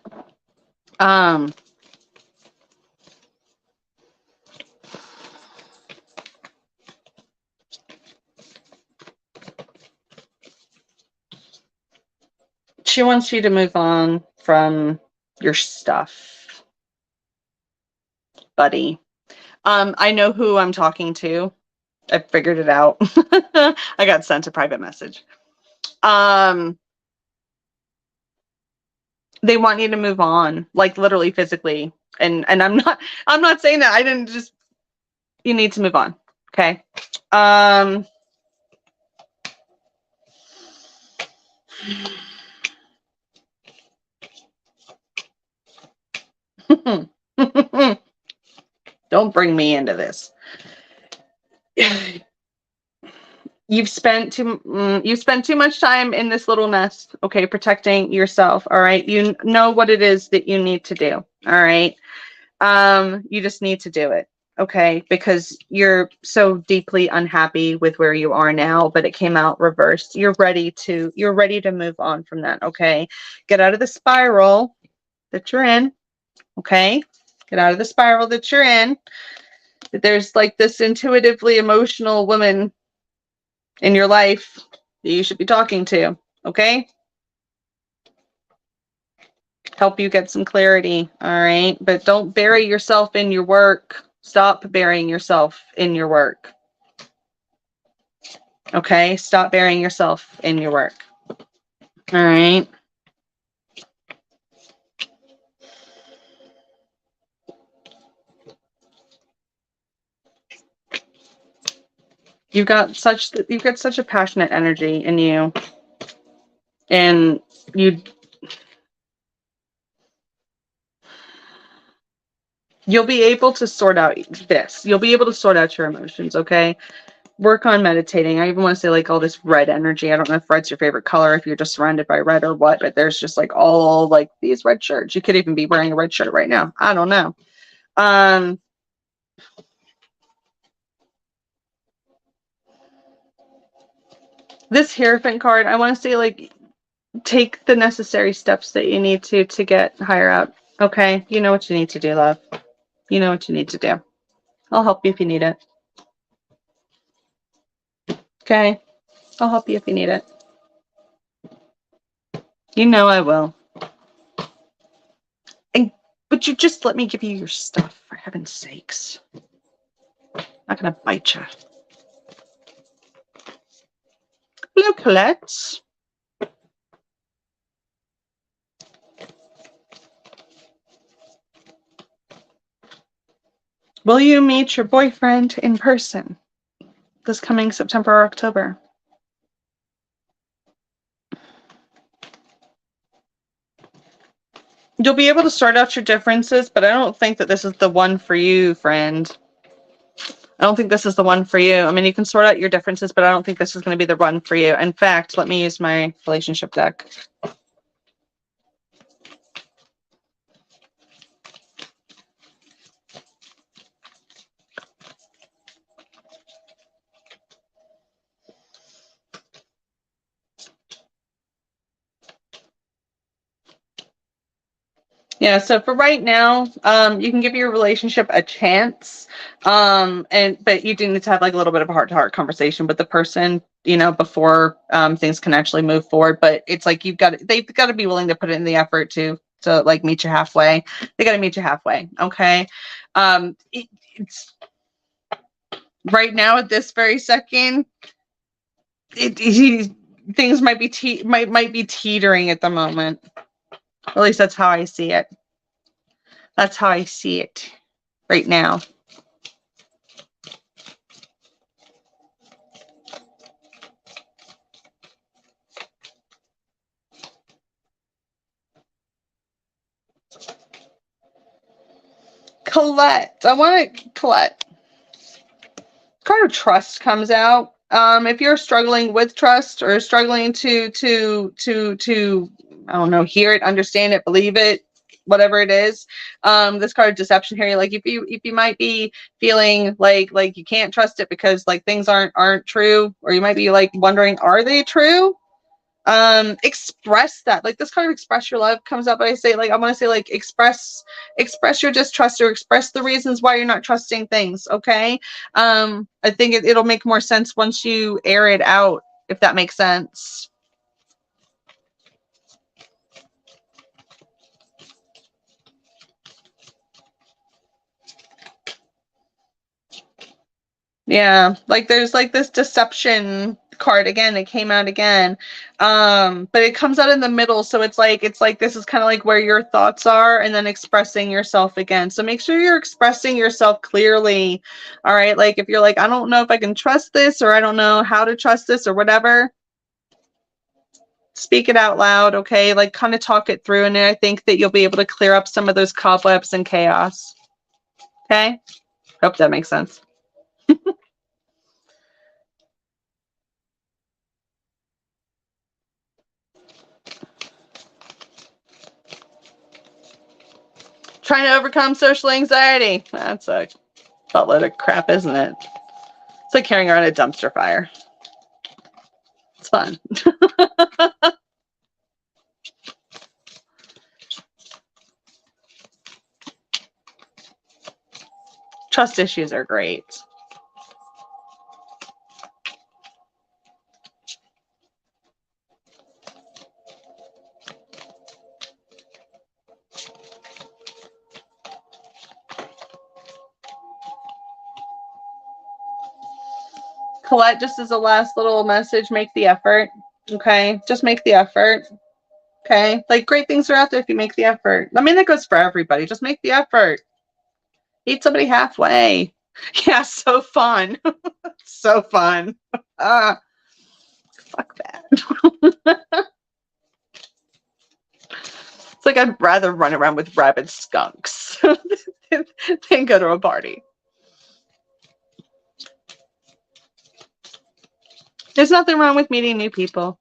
She wants you to move on from your stuff, buddy. I know who I'm talking to. I figured it out. I got sent a private message. They want you to move on, like literally physically. And I'm not saying that. I didn't just, you need to move on. Okay. Don't bring me into this. You've spent too much time in this little nest, okay, protecting yourself, all right? You know what it is that you need to do, all right? You just need to do it, okay? Because you're so deeply unhappy with where you are now, but it came out reversed. You're ready to move on from that, okay? Get out of the spiral that you're in, okay? Get out of the spiral that you're in. There's like this intuitively emotional woman in your life that you should be talking to, okay? Help you get some clarity, all right? But don't bury yourself in your work. Stop burying yourself in your work. Okay? Stop burying yourself in your work. All right? You've got such a passionate energy in you. And you'll be able to sort out this. You'll be able to sort out your emotions, okay? Work on meditating. I even want to say like all this red energy. I don't know if red's your favorite color, if you're just surrounded by red or what, but there's just like all like these red shirts. You could even be wearing a red shirt right now. I don't know. This Hierophant card, I want to say like take the necessary steps that you need to get higher up. Okay? You know what you need to do, love. You know what you need to do. I'll help you if you need it. Okay? I'll help you if you need it. You know I will. But you just let me give you your stuff, for heaven's sakes. I'm not gonna bite you. Hello, Colette. Will you meet your boyfriend in person this coming September or October? You'll be able to sort out your differences, but I don't think that this is the one for you, friend. I don't think this is the one for you. I mean, you can sort out your differences, but I don't think this is going to be the one for you. In fact, let me use my relationship deck. Yeah, so for right now, you can give your relationship a chance, but you do need to have like a little bit of a heart-to-heart conversation with the person, you know, before things can actually move forward. But it's like they've got to be willing to put in the effort to like meet you halfway. They got to meet you halfway, okay? It's right now at this very second, things might be might be teetering at the moment. At least that's how I see it. That's how I see it right now. Colette. Colette. Card of trust comes out. If you're struggling with trust or struggling to I don't know, hear it, understand it, believe it, whatever it is. This card deception here, like if you might be feeling like you can't trust it because like things aren't true, or you might be like wondering, are they true? Express that. Like this card of express your love comes up, but I say like I want to say like express your distrust, or express the reasons why you're not trusting things. Okay. I think it'll make more sense once you air it out, if that makes sense. Yeah, like there's like this deception card again. It came out again, but it comes out in the middle, so it's like this is kind of like where your thoughts are, and then expressing yourself again. So make sure you're expressing yourself clearly. All right, like if you're like, I don't know if I can trust this, or I don't know how to trust this, or whatever, speak it out loud. Okay, like kind of talk it through, and then I think that you'll be able to clear up some of those cobwebs and chaos. Okay, hope that makes sense. Trying to overcome social anxiety. That's a buttload of crap, isn't it? It's like carrying around a dumpster fire. It's fun. Trust issues are great. Colette, just as a last little message, make the effort. Okay, just make the effort. Okay, like great things are out there if you make the effort. I mean, that goes for everybody. Just make the effort. Meet somebody halfway. Yeah, so fun. So fun. Fuck that. It's like I'd rather run around with rabid skunks than go to a party. There's nothing wrong with meeting new people.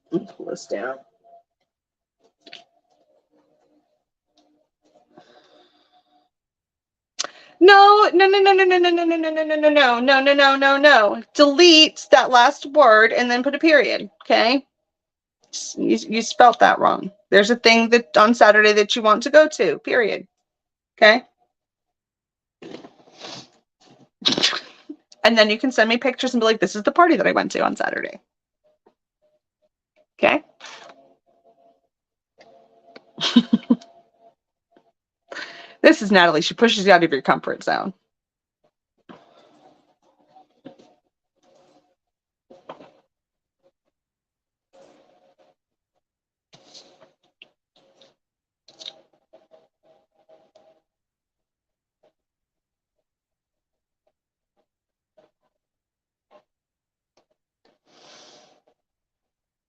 Pull this down. No. Delete that last word and then put a period. Okay. You spelt that wrong. There's a thing that on Saturday that you want to go to. Period. Okay. And then you can send me pictures and be like, this is the party that I went to on Saturday. Okay. This is Natalie. She pushes you out of your comfort zone.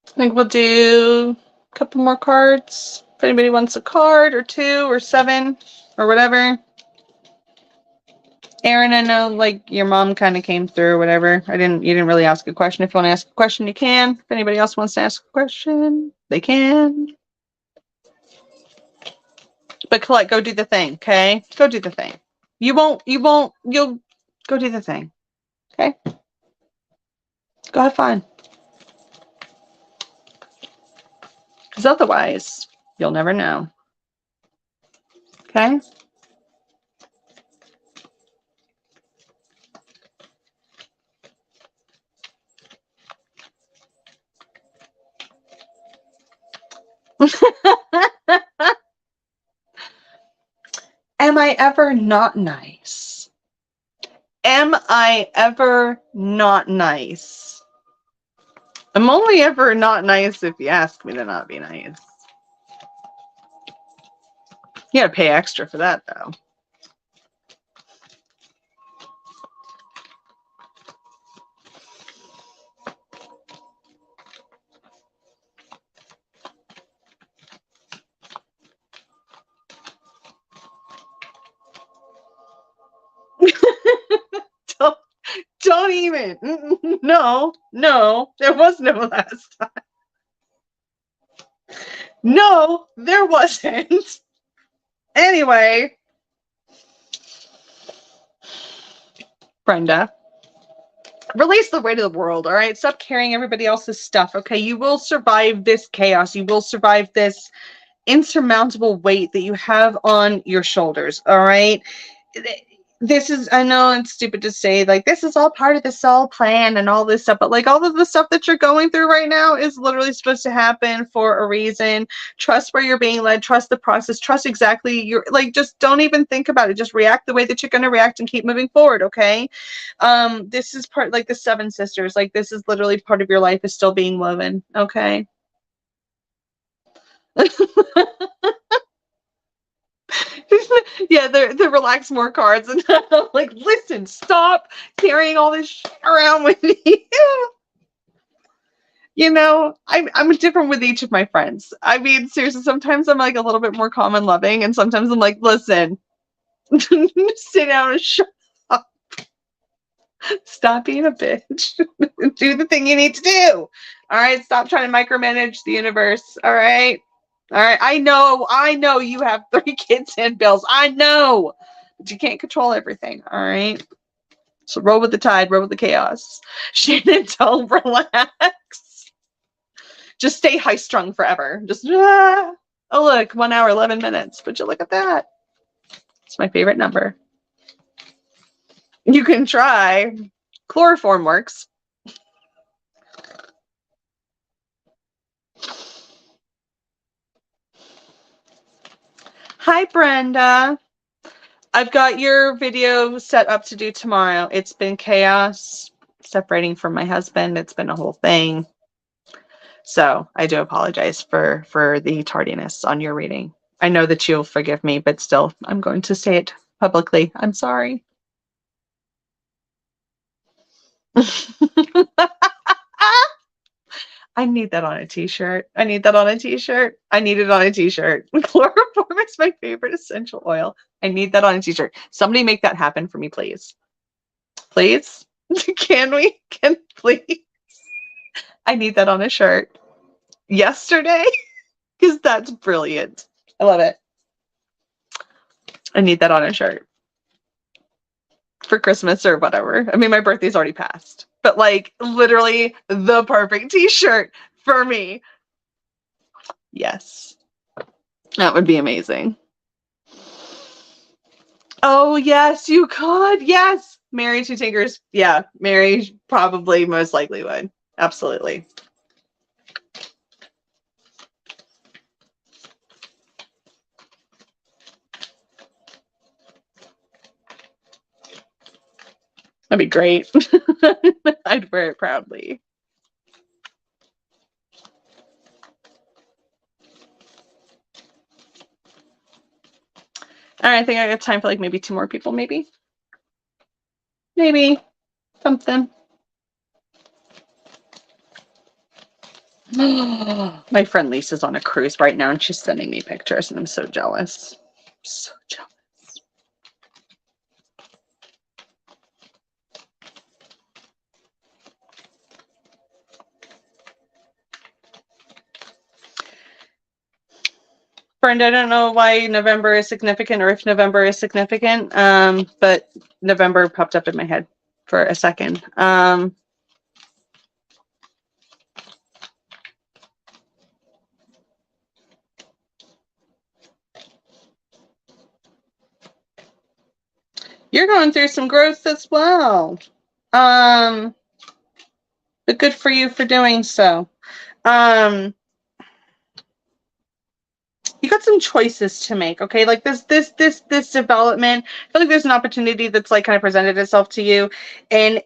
I think we'll do a couple more cards. If anybody wants a card or two or 7 or whatever. Aaron, I know like your mom kind of came through or whatever. You didn't really ask a question. If you want to ask a question, you can. If anybody else wants to ask a question, they can. But Colette, go do the thing, okay? Go do the thing. You'll go do the thing. Okay? Go have fun. Because otherwise, you'll never know. Okay? Am I ever not nice? Am I ever not nice? I'm only ever not nice if you ask me to not be nice. You gotta pay extra for that, though. Don't even. No, there was no last time. No, there wasn't. Anyway, Brenda, release the weight of the world, all right? Stop carrying everybody else's stuff, okay? You will survive this chaos. You will survive this insurmountable weight that you have on your shoulders, all right? This is, I know it's stupid to say, like, this is all part of the soul plan and all this stuff, but like all of the stuff that you're going through right now is literally supposed to happen for a reason. Trust where you're being led, trust the process, trust exactly you're like, just don't even think about it. Just react the way that you're going to react and keep moving forward, okay? This is part, like the Seven Sisters, like this is literally part of your life is still being woven, okay? Yeah, the relax more cards, and I'm like, listen, stop carrying all this shit around with you. You know, I'm different with each of my friends. I mean, seriously, sometimes I'm like a little bit more calm and loving, and sometimes I'm like, listen, sit down and shut up. Stop being a bitch. Do the thing you need to do. All right, stop trying to micromanage the universe. All right. All right, I know you have 3 kids and bills. I know, but you can't control everything. All right, so roll with the tide, roll with the chaos. Shannon, don't relax. Just stay high strung forever. Just oh look, 1 hour 11 minutes. Would you look at that? It's my favorite number. You can try. Chloroform works. Hi, Brenda. I've got your video set up to do tomorrow. It's been chaos separating from my husband. It's been a whole thing. So I do apologize for the tardiness on your reading. I know that you'll forgive me, but still, I'm going to say it publicly. I'm sorry. I need that on a t-shirt. I need that on a t-shirt. I need it on a t-shirt. Chloroform is my favorite essential oil. I need that on a t-shirt. Somebody make that happen for me, please. Please? Can we? Can please? I need that on a shirt. Yesterday? Because that's brilliant. I love it. I need that on a shirt. For Christmas or whatever. I mean, my birthday's already passed. But like, literally the perfect t-shirt for me. Yes. That would be amazing. Oh, yes, you could. Yes. Mary Two Tinkers. Yeah, Mary probably most likely would. Absolutely. That'd be great. I'd wear it proudly. All right, I think I got time for like maybe 2 more people, maybe. Maybe something. My friend Lisa's on a cruise right now and she's sending me pictures and I'm so jealous. So jealous. Brenda, I don't know why November is significant or if November is significant, but November popped up in my head for a second. You're going through some growth as well. But good for you for doing so. You got some choices to make, okay? Like this development. I feel like there's an opportunity that's like kind of presented itself to you, and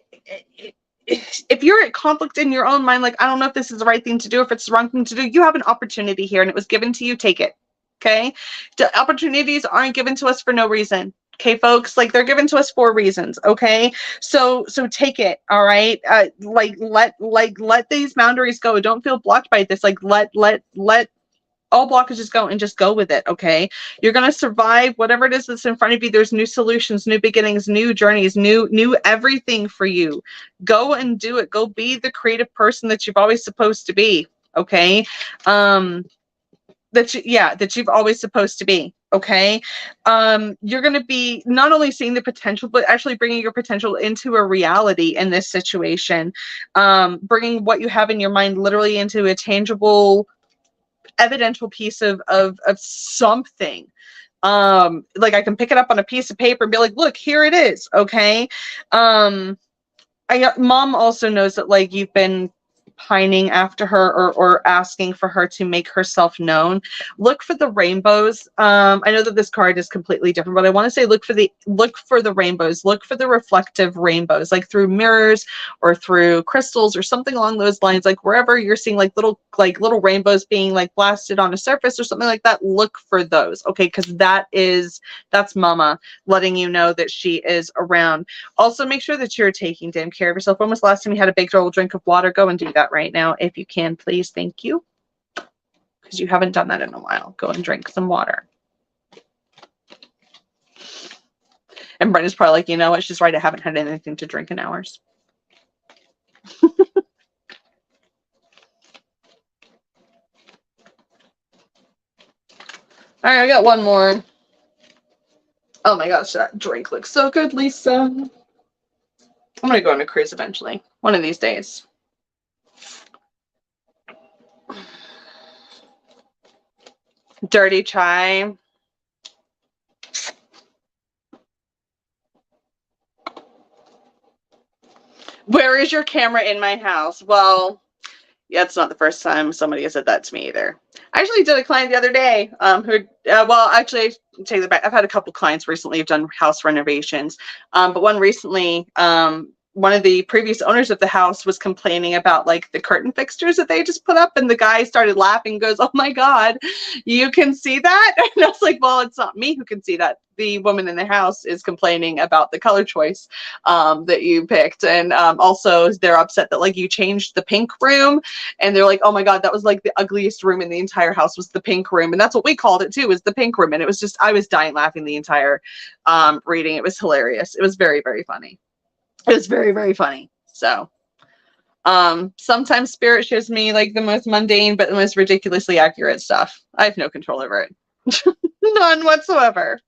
if you're at conflict in your own mind, like, I don't know if this is the right thing to do, if it's the wrong thing to do, you have an opportunity here and it was given to you, take it. Okay. The opportunities aren't given to us for no reason. Okay, folks, like they're given to us for reasons. Okay. So take it. All right. Let these boundaries go. Don't feel blocked by this. Like let all blockages go and just go with it. Okay. You're going to survive whatever it is that's in front of you. There's new solutions, new beginnings, new journeys, new everything for you. Go and do it. Go be the creative person that you've always supposed to be. Okay. That you've always supposed to be. Okay. You're going to be not only seeing the potential, but actually bringing your potential into a reality in this situation. Bringing what you have in your mind literally into a tangible, evidential piece of something. Like I can pick it up on a piece of paper and be like, look, here it is. Okay. Mom also knows that like you've been pining after her, or asking for her to make herself known. Look for the rainbows. I know that this card is completely different, but I want to say look for the rainbows. Look for the reflective rainbows, like through mirrors or through crystals or something along those lines. Like wherever you're seeing like little rainbows being like blasted on a surface or something like that, look for those. Okay, because that's Mama letting you know that she is around. Also, make sure that you're taking damn care of yourself. When was the last time you had a big old drink of water? Go and do that right now if you can, please. Thank you. Because you haven't done that in a while. Go and drink some water. And Brenda's probably like, you know what? She's right. I haven't had anything to drink in hours. All right, I got one more. Oh my gosh, that drink looks so good, Lisa. I'm going to go on a cruise eventually. One of these days. Dirty chai. Where is your camera in my house? Well, yeah, it's not the first time somebody has said that to me either. I actually did a client the other day actually, take that back. I've had a couple clients recently who've done house renovations, but one recently, one of the previous owners of the house was complaining about like the curtain fixtures that they just put up, and the guy started laughing, goes, "Oh my God, you can see that?" And I was like, "Well, it's not me who can see that. The woman in the house is complaining about the color choice that you picked, and also they're upset that like you changed the pink room, and they're like, oh my God, that was like the ugliest room in the entire house was the pink room, and that's what we called it too, is the pink room." And it was just, I was dying laughing the entire reading. It was hilarious. It was very, very funny. It was very, very funny. So sometimes spirit shows me like the most mundane but the most ridiculously accurate stuff. I have no control over it. None whatsoever.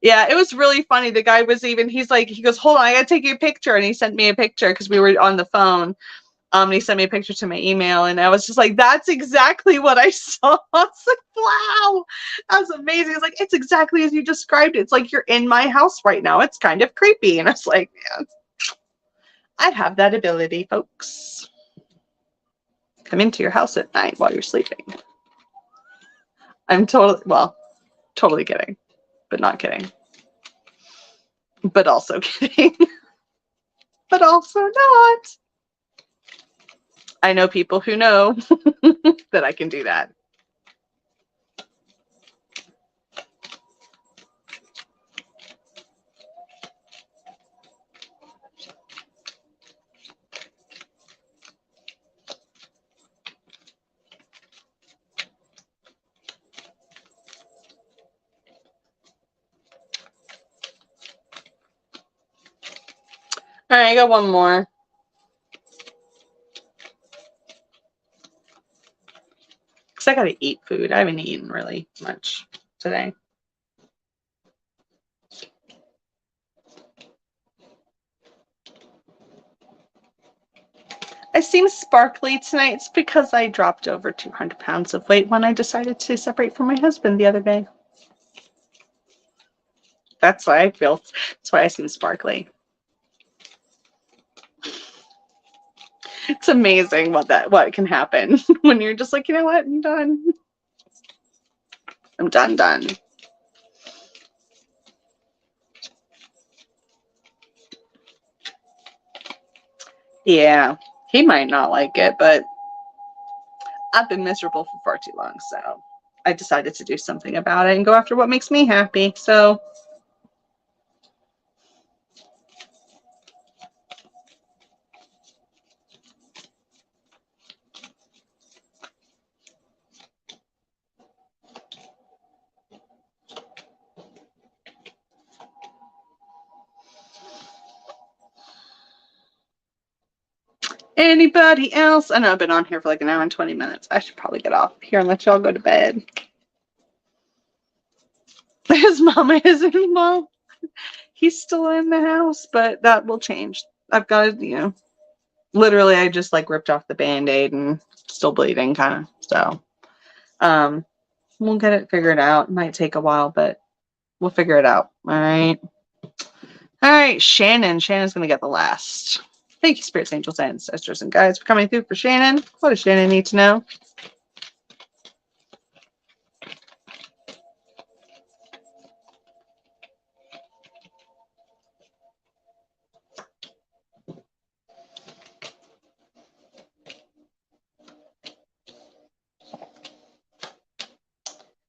Yeah, it was really funny. The guy was even, he goes, hold on, I gotta take you a picture. And he sent me a picture because we were on the phone. And he sent me a picture to my email, and I was just like, that's exactly what I saw. I was like, wow, that's amazing. It's like, it's exactly as you described it. It's like you're in my house right now. It's kind of creepy. And I was like, yeah, I have that ability, folks. Come into your house at night while you're sleeping. I'm totally kidding, but not kidding. But also kidding. But also not. I know people who know that I can do that. All right, I got one more. Because I got to eat food. I haven't eaten really much today. I seem sparkly tonight. It's because I dropped over 200 pounds of weight when I decided to separate from my husband the other day. That's why I feel, that's why I seem sparkly. It's amazing what can happen when you're just like, you know what, I'm done. I'm done. Yeah, he might not like it, but I've been miserable for far too long, so I decided to do something about it and go after what makes me happy. So anybody else? I know I've been on here for like an hour and 20 minutes. I should probably get off here and let y'all go to bed. His mama isn't involved. He's still in the house, but that will change. I've got, literally I just like ripped off the band-aid and still bleeding kind of. So we'll get it figured out. It might take a while, but we'll figure it out. All right. All right, Shannon. Shannon's gonna get the last. Thank you, spirits, angels, ancestors, and guides for coming through for Shannon. What does Shannon need to know?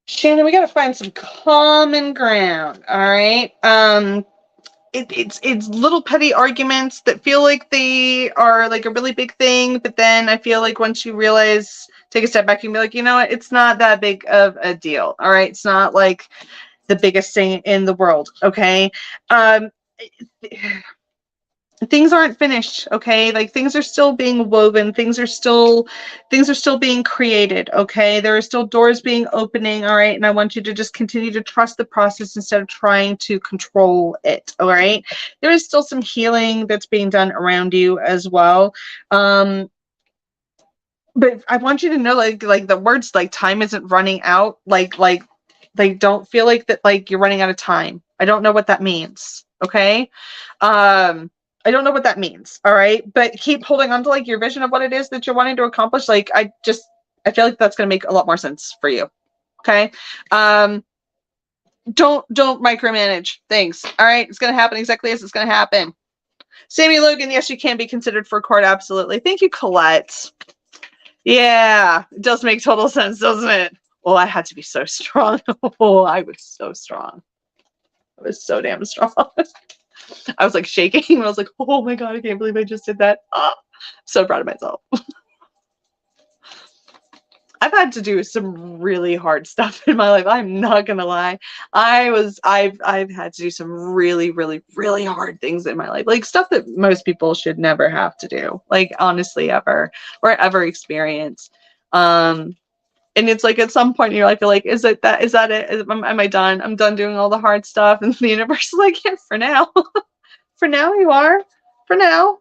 Shannon, we got to find some common ground. All right. It's little petty arguments that feel like they are like a really big thing, but then I feel like once you realize, take a step back, you can be like, you know what? It's not that big of a deal. All right. It's not like the biggest thing in the world. Okay. Things aren't finished, okay? Like things are still being woven, things are still being created, okay? There are still doors being opening, all right? And I want you to just continue to trust the process instead of trying to control it, all right? There is still some healing that's being done around you as well. But I want you to know, like the words like time isn't running out, like they don't feel like that, like you're running out of time. I don't know what that means, okay? I don't know what that means, all right? But keep holding on to like your vision of what it is that you're wanting to accomplish. Like I feel like that's going to make a lot more sense for you, okay? Don't micromanage things, all right? It's going to happen exactly as it's going to happen. Sammy Logan, yes, you can be considered for court, absolutely. Thank you, Colette. Yeah, it does make total sense, doesn't it? Oh, I had to be so strong. Oh, I was so strong. I was so damn strong. I was like shaking. I was like, oh my God, I can't believe I just did that. Oh, so proud of myself. I've had to do some really hard stuff in my life. I'm not gonna lie. I've had to do some really, really, really hard things in my life. Like stuff that most people should never have to do. Like honestly, ever or ever experience. And it's like at some point in your life, you're like, is that it? Am I done? I'm done doing all the hard stuff. And the universe is like, yeah, for now. For now you are. For now.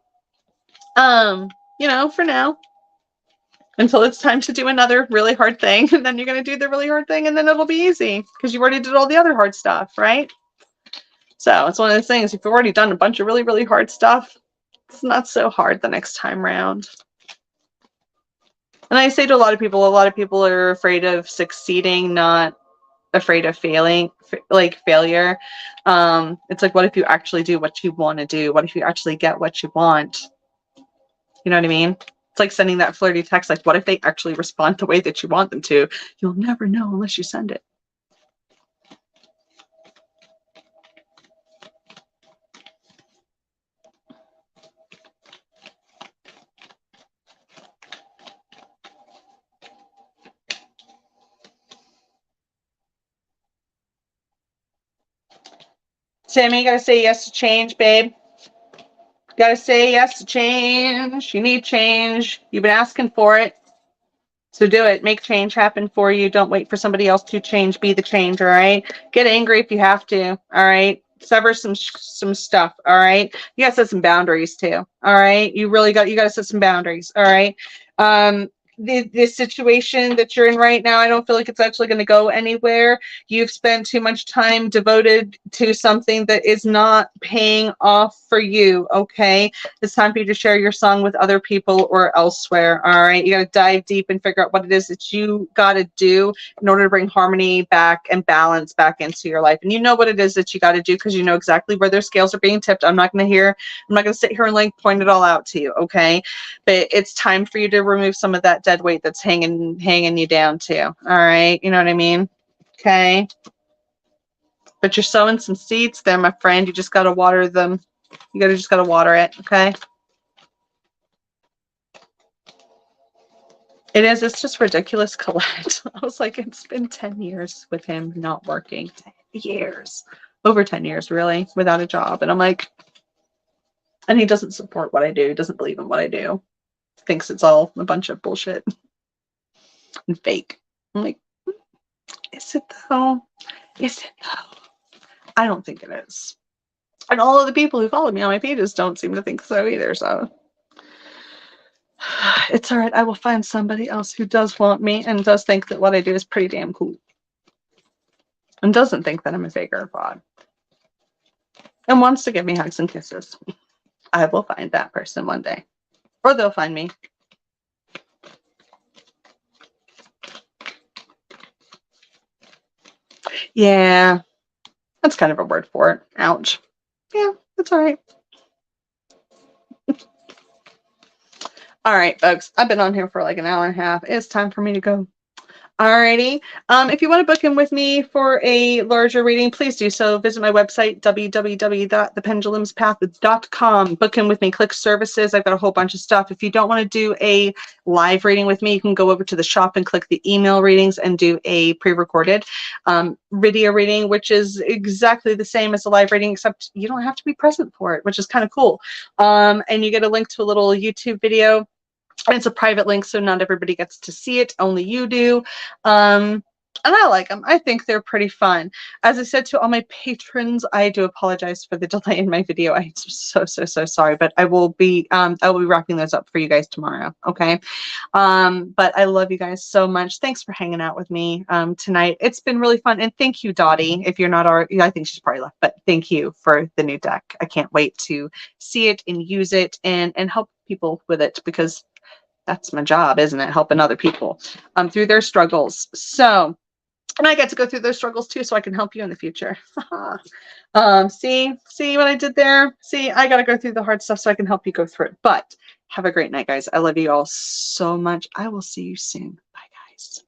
For now. Until it's time to do another really hard thing. And then you're going to do the really hard thing and then it'll be easy. Because you already did all the other hard stuff, right? So it's one of those things. If you've already done a bunch of really, really hard stuff, it's not so hard the next time around. And I say to a lot of people are afraid of succeeding, not afraid of failing, like failure. It's like, what if you actually do what you want to do? What if you actually get what you want? You know what I mean? It's like sending that flirty text, like, what if they actually respond the way that you want them to? You'll never know unless you send it. Sammy, you gotta say yes to change, babe. You gotta say yes to change. You need change. You've been asking for it. So do it. Make change happen for you. Don't wait for somebody else to change. Be the change, all right? Get angry if you have to, all right? Sever some stuff, all right? You gotta set some boundaries too, all right? You gotta set some boundaries, all right? the situation that you're in right now, I don't feel like it's actually going to go anywhere. You've spent too much time devoted to something that is not paying off for you, okay? It's time for you to share your song with other people or elsewhere, all right? You got to dive deep and figure out what it is that you got to do in order to bring harmony back and balance back into your life. And you know what it is that you got to do because you know exactly where their scales are being tipped. I'm not going to sit here and like point it all out to you, okay? But it's time for you to remove some of that dead weight that's hanging you down too. All right, you know what I mean? Okay. But you're sowing some seeds there, my friend. You just got to water them. Just got to water it, okay? It is. It's just ridiculous, Colette. I was like, it's been 10 years with him not working. 10 years. Over 10 years, really, without a job. And I'm like, and he doesn't support what I do. He doesn't believe in what I do. Thinks it's all a bunch of bullshit and fake. I'm like, is it though? Is it though? I don't think it is. And all of the people who follow me on my pages don't seem to think so either. So it's all right. I will find somebody else who does want me and does think that what I do is pretty damn cool. And doesn't think that I'm a faker or fraud. And wants to give me hugs and kisses. I will find that person one day. Or they'll find me. Yeah. That's kind of a word for it. Ouch. Yeah, that's all right. All right, folks. I've been on here for like an hour and a half. It's time for me to go. Alrighty. If you want to book in with me for a larger reading, please do so. Visit my website, www.thependulumspath.com. Book in with me. Click services. I've got a whole bunch of stuff. If you don't want to do a live reading with me, you can go over to the shop and click the email readings and do a pre-recorded video reading, which is exactly the same as a live reading, except you don't have to be present for it, which is kind of cool. And you get a link to a little YouTube video. And it's a private link, so not everybody gets to see it. Only you do. And I like them. I think they're pretty fun. As I said to all my patrons, I do apologize for the delay in my video. I'm so sorry, but I will be wrapping those up for you guys tomorrow. Okay. But I love you guys so much. Thanks for hanging out with me tonight. It's been really fun. And thank you, Dottie. If you're not already, I think she's probably left, but thank you for the new deck. I can't wait to see it and use it and help people with it, because that's my job, isn't it? Helping other people through their struggles. So, and I get to go through those struggles too, so I can help you in the future. See what I did there? See, I got to go through the hard stuff so I can help you go through it. But have a great night, guys. I love you all so much. I will see you soon. Bye, guys.